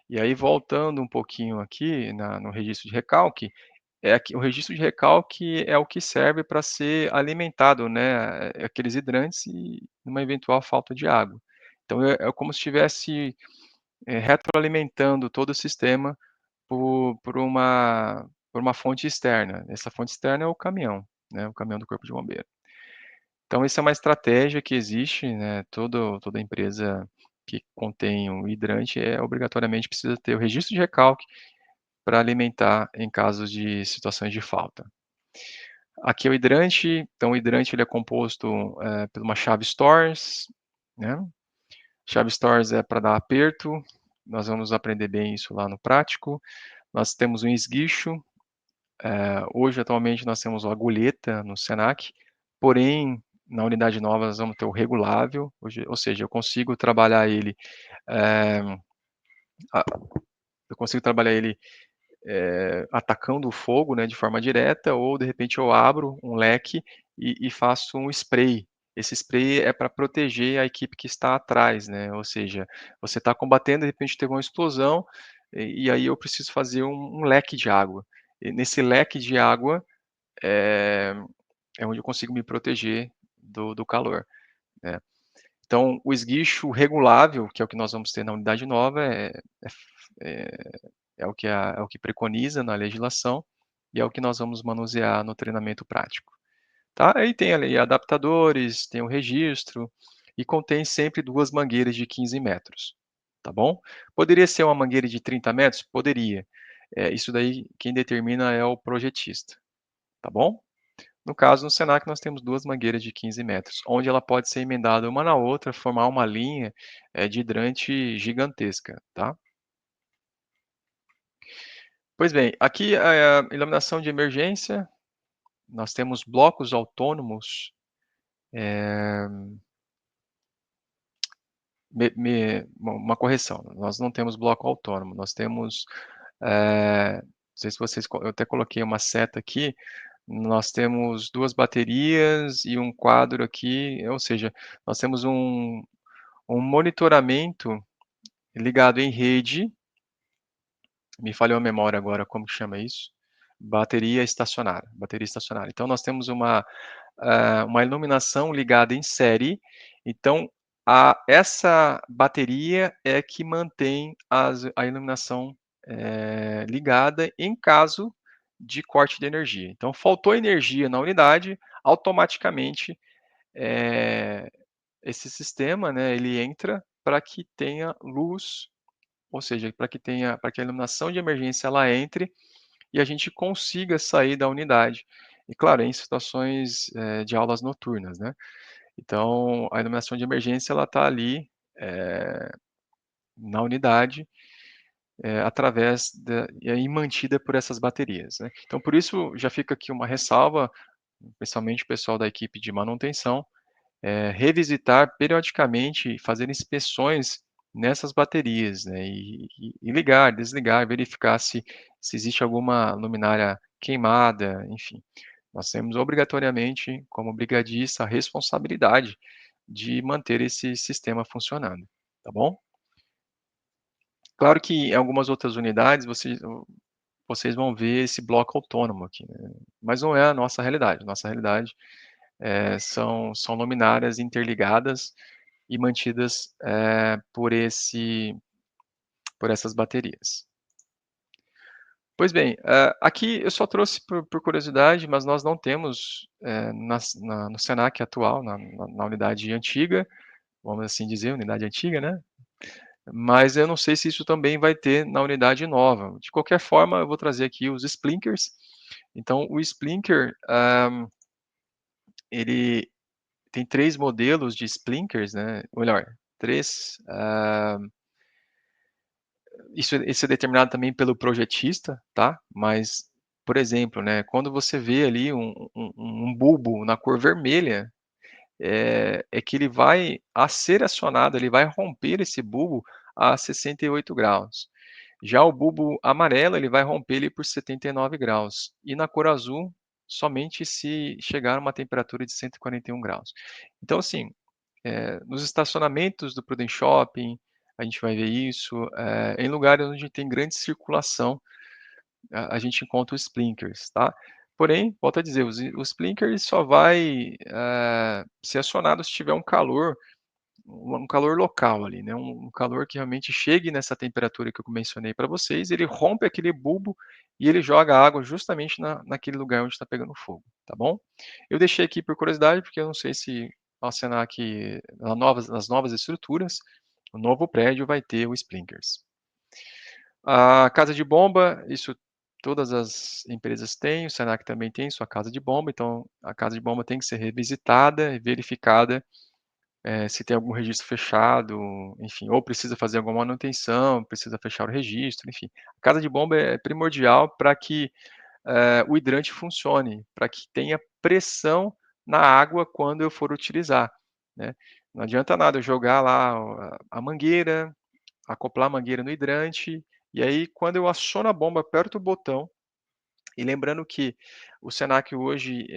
E aí voltando um pouquinho aqui no registro de recalque, o registro de recalque é o que serve para ser alimentado, né, aqueles hidrantes e numa eventual falta de água. Então é como se estivesse, retroalimentando todo o sistema por uma fonte externa. Essa fonte externa é o caminhão, né, o caminhão do corpo de bombeiro. Então isso é uma estratégia que existe, né, toda empresa que contém um hidrante, obrigatoriamente precisa ter o registro de recalque para alimentar em casos de situações de falta. Aqui é o hidrante, então o hidrante ele é composto, por uma chave Stores, né, chave Stores é para dar aperto, nós vamos aprender bem isso lá no prático. Nós temos um esguicho, hoje atualmente nós temos o agulheta no Senac, porém na unidade nova nós vamos ter o regulável, hoje, ou seja, eu consigo trabalhar ele, eh, a eu consigo trabalhar ele, atacando o fogo, né, de forma direta ou de repente eu abro um leque e faço um spray. Esse spray é para proteger a equipe que está atrás, né, ou seja, você está combatendo, de repente teve uma explosão, e aí eu preciso fazer um leque de água. E nesse leque de água, eh, é onde eu consigo me proteger do calor, né. Então, o esguicho regulável, que é o que nós vamos ter na unidade nova, é é o que preconiza na legislação, e é o que nós vamos manusear no treinamento prático, tá. Aí tem ali adaptadores, tem o registro, e contém sempre 2 mangueiras de 15 metros, tá bom. Poderia ser uma mangueira de 30 metros? Poderia. Isso daí quem determina é o projetista, tá bom. No caso, no Senac, nós temos 2 mangueiras de 15 metros, onde ela pode ser emendada uma na outra, formar uma linha, de hidrante gigantesca, tá. Pois bem, aqui a iluminação de emergência, nós temos blocos autônomos, eh, uma correção, nós não temos bloco autônomo, nós temos, não sei se vocês eu até coloquei uma seta aqui, nós temos 2 baterias e um quadro aqui, ou seja, nós temos um monitoramento ligado em rede, me falhou a memória agora como que chama isso, bateria estacionária. Então nós temos uma iluminação ligada em série, então essa bateria é que mantém a iluminação, ligada em caso de corte de energia. Então faltou energia na unidade, automaticamente, eh, esse sistema, né, ele entra para que tenha luz, ou seja, para que a iluminação de emergência ela entre e a gente consiga sair da unidade. E claro, em situações, de aulas noturnas, né. Então, a iluminação de emergência ela está ali, eh, na unidade, através da e aí mantida por essas baterias, né. Então por isso já fica aqui uma ressalva, principalmente o pessoal da equipe de manutenção, revisitar periodicamente, fazer inspeções nessas baterias, né, e ligar, desligar, verificar se existe alguma luminária queimada, enfim. Nós temos obrigatoriamente, como brigadista, a responsabilidade de manter esse sistema funcionando, tá bom? Claro que em algumas outras unidades vocês vão ver esse bloco autônomo aqui, né, mas não é a nossa realidade. Nossa realidade, são luminárias interligadas e mantidas, por essas baterias. Pois bem, aqui eu só trouxe por curiosidade, mas nós não temos, no Senac atual, na unidade antiga, vamos assim dizer, unidade antiga, né, mas eu não sei se isso também vai ter na unidade nova. De qualquer forma, eu vou trazer aqui os splinkers. Então o splinker, ele tem 3 modelos de splinkers, né, ou melhor, 3, isso é determinado também pelo projetista, tá, mas, por exemplo, né, quando você vê ali um bulbo na cor vermelha, é que ele vai a ser acionado, ele vai romper esse bulbo a 68 graus. Já o bulbo amarelo, ele vai romper ele por 79 graus, e na cor azul, somente se chegar a uma temperatura de 141 graus. Então assim, nos estacionamentos do Prudent Shopping, a gente vai ver isso, em lugares onde tem grande circulação, a gente encontra os splinkers, tá. Porém, volto a dizer, o splinker ele só vai, ser acionado se tiver um calor local ali, né, um calor que realmente chegue nessa temperatura que eu mencionei para vocês, ele rompe aquele bulbo e ele joga água justamente naquele lugar onde está pegando fogo, tá bom? Eu deixei aqui por curiosidade, porque eu não sei se ao Senac, nas novas estruturas, o novo prédio vai ter o sprinklers. A casa de bomba, isso todas as empresas têm, o Senac também tem sua casa de bomba, então a casa de bomba tem que ser revisitada e verificada, se tem algum registro fechado, enfim, ou precisa fazer alguma manutenção, precisa fechar o registro, enfim. A casa de bomba é primordial para que, o hidrante funcione, para que tenha pressão na água quando eu for utilizar, né. Não adianta nada eu jogar lá a mangueira, acoplar a mangueira no hidrante, e aí quando eu aciono a bomba, aperto o botão, E lembrando que o Senac hoje,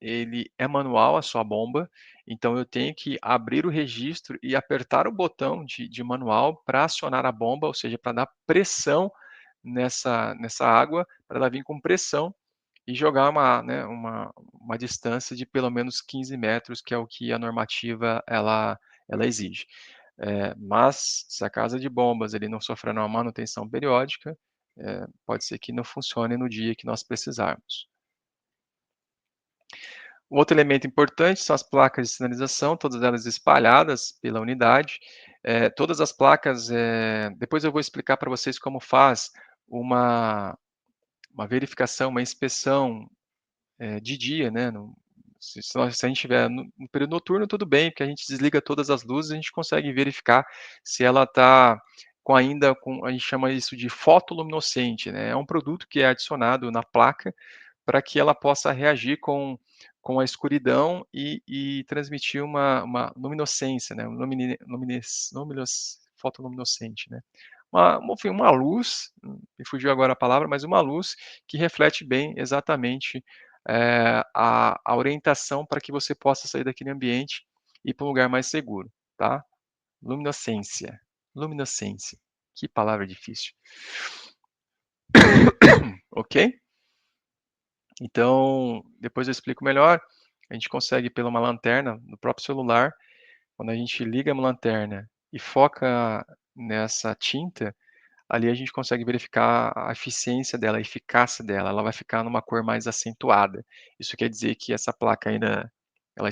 ele é manual a sua bomba, então eu tenho que abrir o registro e apertar o botão de manual para acionar a bomba, ou seja, para dar pressão nessa água, para ela vir com pressão e jogar uma distância de pelo menos 15 metros, que é o que a normativa ela exige. Mas se a casa de bombas ele não sofrer uma manutenção periódica, pode ser que não funcione no dia que nós precisarmos. Um outro elemento importante são as placas de sinalização, todas elas espalhadas pela unidade. Todas as placas, depois eu vou explicar para vocês como faz uma uma verificação, uma inspeção de dia, né, se a gente estiver no período noturno, tudo bem, porque a gente desliga todas as luzes, a gente consegue verificar se ela está com ainda com a gente chama isso de fotoluminescente, né, é um produto que é adicionado na placa para que ela possa reagir com a escuridão e transmitir uma luminescência, né, um fotoluminescente, né. Enfim, uma luz, me fugiu agora a palavra, mas uma luz que reflete bem exatamente, a orientação para que você possa sair daquele ambiente e ir para um lugar mais seguro, tá. Luminescência, luminescência, que palavra difícil. Ok? Então, depois eu explico melhor. A gente consegue pela uma lanterna no próprio celular, quando a gente liga uma lanterna e foca nessa tinta, ali a gente consegue verificar a eficiência dela, a eficácia dela, ela vai ficar numa cor mais acentuada. Isso quer dizer que essa placa ainda ela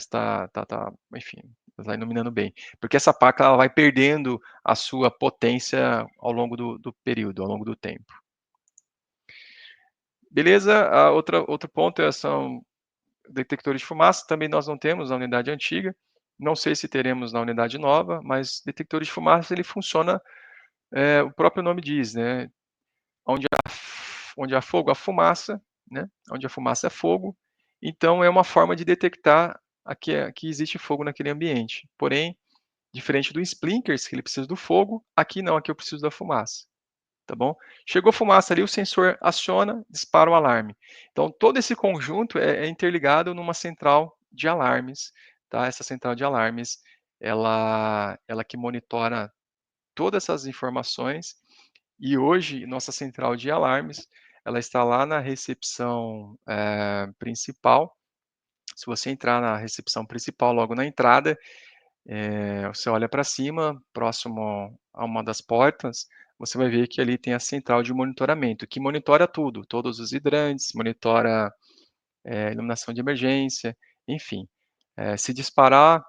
enfim, ela está iluminando bem. Porque essa placa ela vai perdendo a sua potência ao longo do período, ao longo do tempo. Beleza, a outro ponto são detectores de fumaça, também nós não temos na unidade antiga, não sei se teremos na unidade nova, mas detectores de fumaça ele funciona, o próprio nome diz, né, onde há fogo, há fumaça, né, onde a fumaça é fogo, então é uma forma de detectar que existe fogo naquele ambiente. Porém, diferente do sprinkler, que ele precisa do fogo, aqui não, aqui eu preciso da fumaça, tá bom? Chegou fumaça ali, o sensor aciona, dispara o alarme. Então todo esse conjunto é interligado numa central de alarmes, tá? Essa central de alarmes, ela que monitora todas essas informações e hoje nossa central de alarmes, ela está lá na recepção, principal. Se você entrar na recepção principal logo na entrada, você olha para cima, próximo a uma das portas, você vai ver que ali tem a central de monitoramento, que monitora tudo, todos os hidrantes, monitora, iluminação de emergência, enfim. Se disparar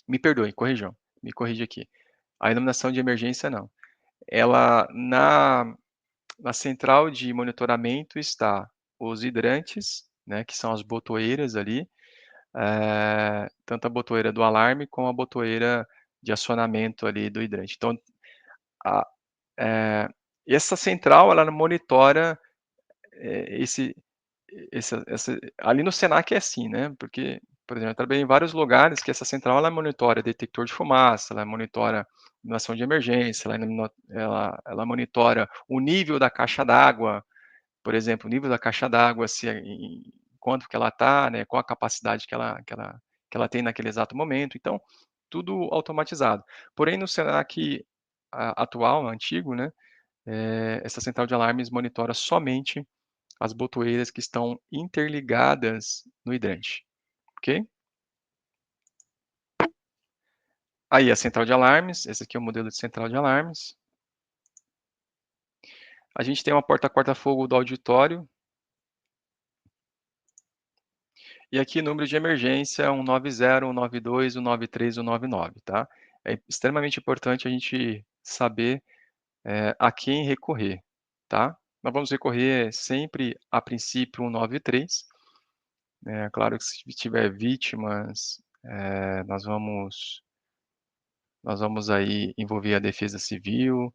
me perdoe, corrijam, me corrige aqui. A iluminação de emergência não. Ela na central de monitoramento está os hidrantes, né, que são as botoeiras ali, tanto a botoeira do alarme como a botoeira de acionamento ali do hidrante. Então, a eh, essa central ela monitora, esse essa ali no Senac é assim, né, porque, por exemplo, eu trabalhei em vários lugares que essa central ela monitora detector de fumaça, ela monitora iluminação de emergência, ela monitora o nível da caixa d'água, por exemplo, o nível da caixa d'água, se em quanto que ela está, né, qual a capacidade que ela tem naquele exato momento, então, tudo automatizado. Porém, no Senac atual, antigo, né, essa central de alarmes monitora somente as botoeiras que estão interligadas no hidrante, ok? Aí a central de alarmes, esse aqui é o modelo de central de alarmes. A gente tem uma porta corta-fogo do auditório, e aqui número de emergência 190, 192, 193, 199, tá? É extremamente importante a gente saber, a quem recorrer, tá? Nós vamos recorrer sempre, a princípio, 193, né, claro que se tiver vítimas, nós vamos aí envolver a defesa civil,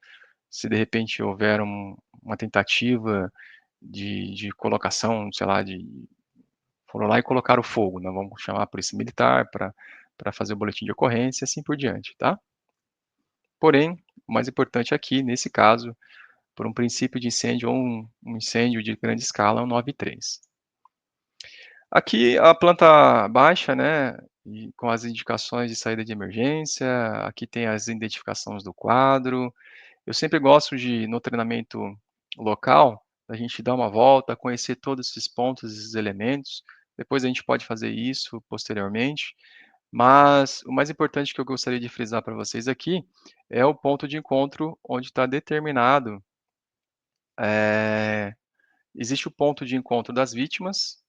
se de repente houver uma tentativa de colocação, sei lá, foram lá e colocaram fogo, nós vamos chamar a polícia militar para fazer o boletim de ocorrência e assim por diante, tá. Porém, o mais importante aqui, nesse caso, por um princípio de incêndio ou um incêndio de grande escala, é um 93. Aqui a planta baixa, né, e com as indicações de saída de emergência, aqui tem as identificações do quadro. Eu sempre gosto de, no treinamento local, a gente dar uma volta, conhecer todos esses pontos, esses elementos. Depois a gente pode fazer isso posteriormente, mas o mais importante que eu gostaria de frisar para vocês aqui é o ponto de encontro onde está determinado, eh, existe o ponto de encontro das vítimas,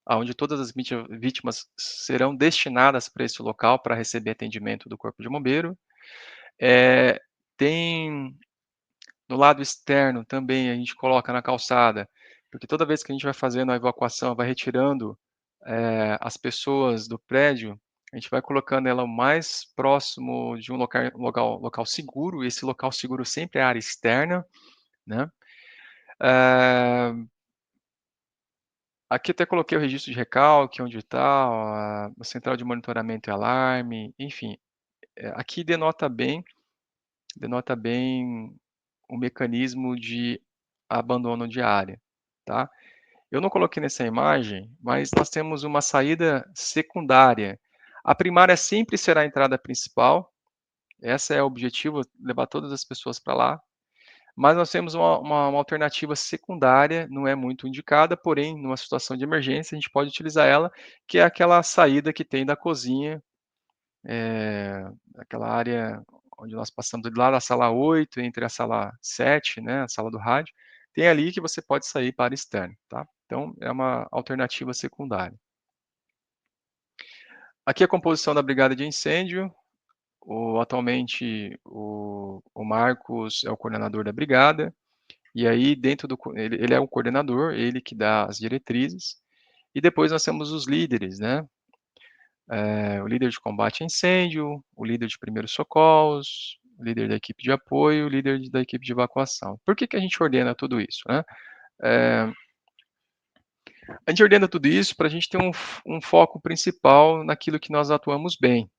aonde todas as vítimas serão destinadas para esse local para receber atendimento do corpo de bombeiro. Tem no lado externo também a gente coloca na calçada, porque toda vez que a gente vai fazendo a evacuação, vai retirando, as pessoas do prédio, a gente vai colocando ela o mais próximo de um local seguro, e esse local seguro sempre é a área externa, né. Eh, Aqui até coloquei o registro de recalque, onde está, a central de monitoramento e alarme, enfim, aqui denota bem o mecanismo de abandono de área, tá. Eu não coloquei nessa imagem, mas nós temos uma saída secundária. A primária sempre será a entrada principal, essa é o objetivo, levar todas as pessoas para lá, mas nós temos uma alternativa secundária, não é muito indicada, porém, numa situação de emergência, a gente pode utilizar ela, que é aquela saída que tem da cozinha, aquela área onde nós passamos lá da sala 8 entre a sala 7, né, a sala do rádio, tem ali que você pode sair para externo, tá. Então é uma alternativa secundária. Aqui a composição da brigada de incêndio, atualmente o Marcos é o coordenador da brigada, e aí dentro do co ele é o coordenador, ele que dá as diretrizes, e depois nós temos os líderes, né, o líder de combate a incêndio, o líder de primeiros socorros, o líder da equipe de apoio, o líder da equipe de evacuação. Por que que a gente ordena tudo isso, né? Eh, a gente ordena tudo isso para a gente ter um foco principal naquilo que nós atuamos bem,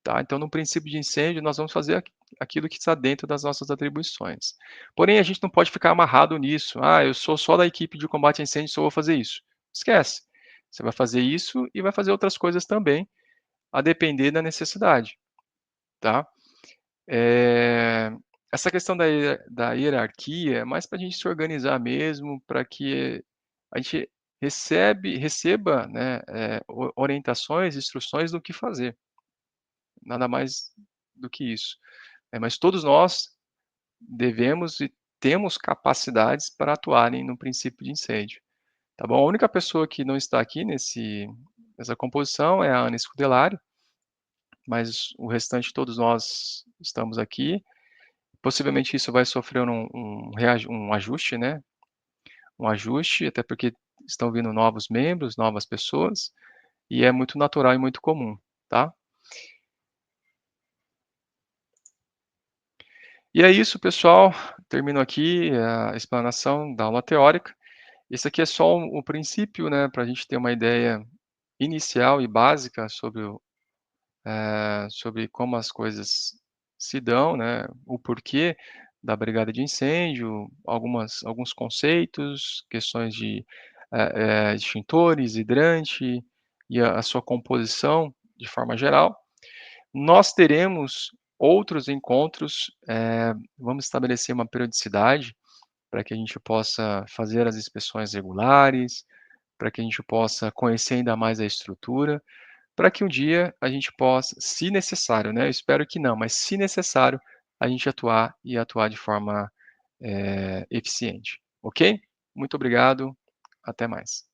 tá. Então no princípio de incêndio nós vamos fazer aquilo que está dentro das nossas atribuições. Porém a gente não pode ficar amarrado nisso, "Ah, eu sou só da equipe de combate a incêndio, só vou fazer isso". Esquece, você vai fazer isso e vai fazer outras coisas também, a depender da necessidade, tá. Eh, essa questão da hierarquia é mais para a gente se organizar mesmo, para que a gente receba, né, orientações, instruções do que fazer, nada mais do que isso. Mas todos nós devemos e temos capacidades para atuarem no princípio de incêndio, tá bom. A única pessoa que não está aqui nessa composição é a Ana Scudelari, mas o restante todos nós estamos aqui. Possivelmente isso vai sofrer um ajuste, né, um ajuste, até porque estão vindo novos membros, novas pessoas, e é muito natural e muito comum, tá. E é isso pessoal, termino aqui a explanação da aula teórica. Esse aqui é só o princípio, né, para a gente ter uma ideia inicial e básica sobre como as coisas se dão, né, o porquê da brigada de incêndio, alguns conceitos, questões de, extintores, hidrante e a sua composição de forma geral. Nós teremos outros encontros, vamos estabelecer uma periodicidade para que a gente possa fazer as inspeções regulares, para que a gente possa conhecer ainda mais a estrutura, para que um dia a gente possa, se necessário, né, eu espero que não, mas se necessário, a gente atuar de forma, eficiente, ok? Muito obrigado, até mais.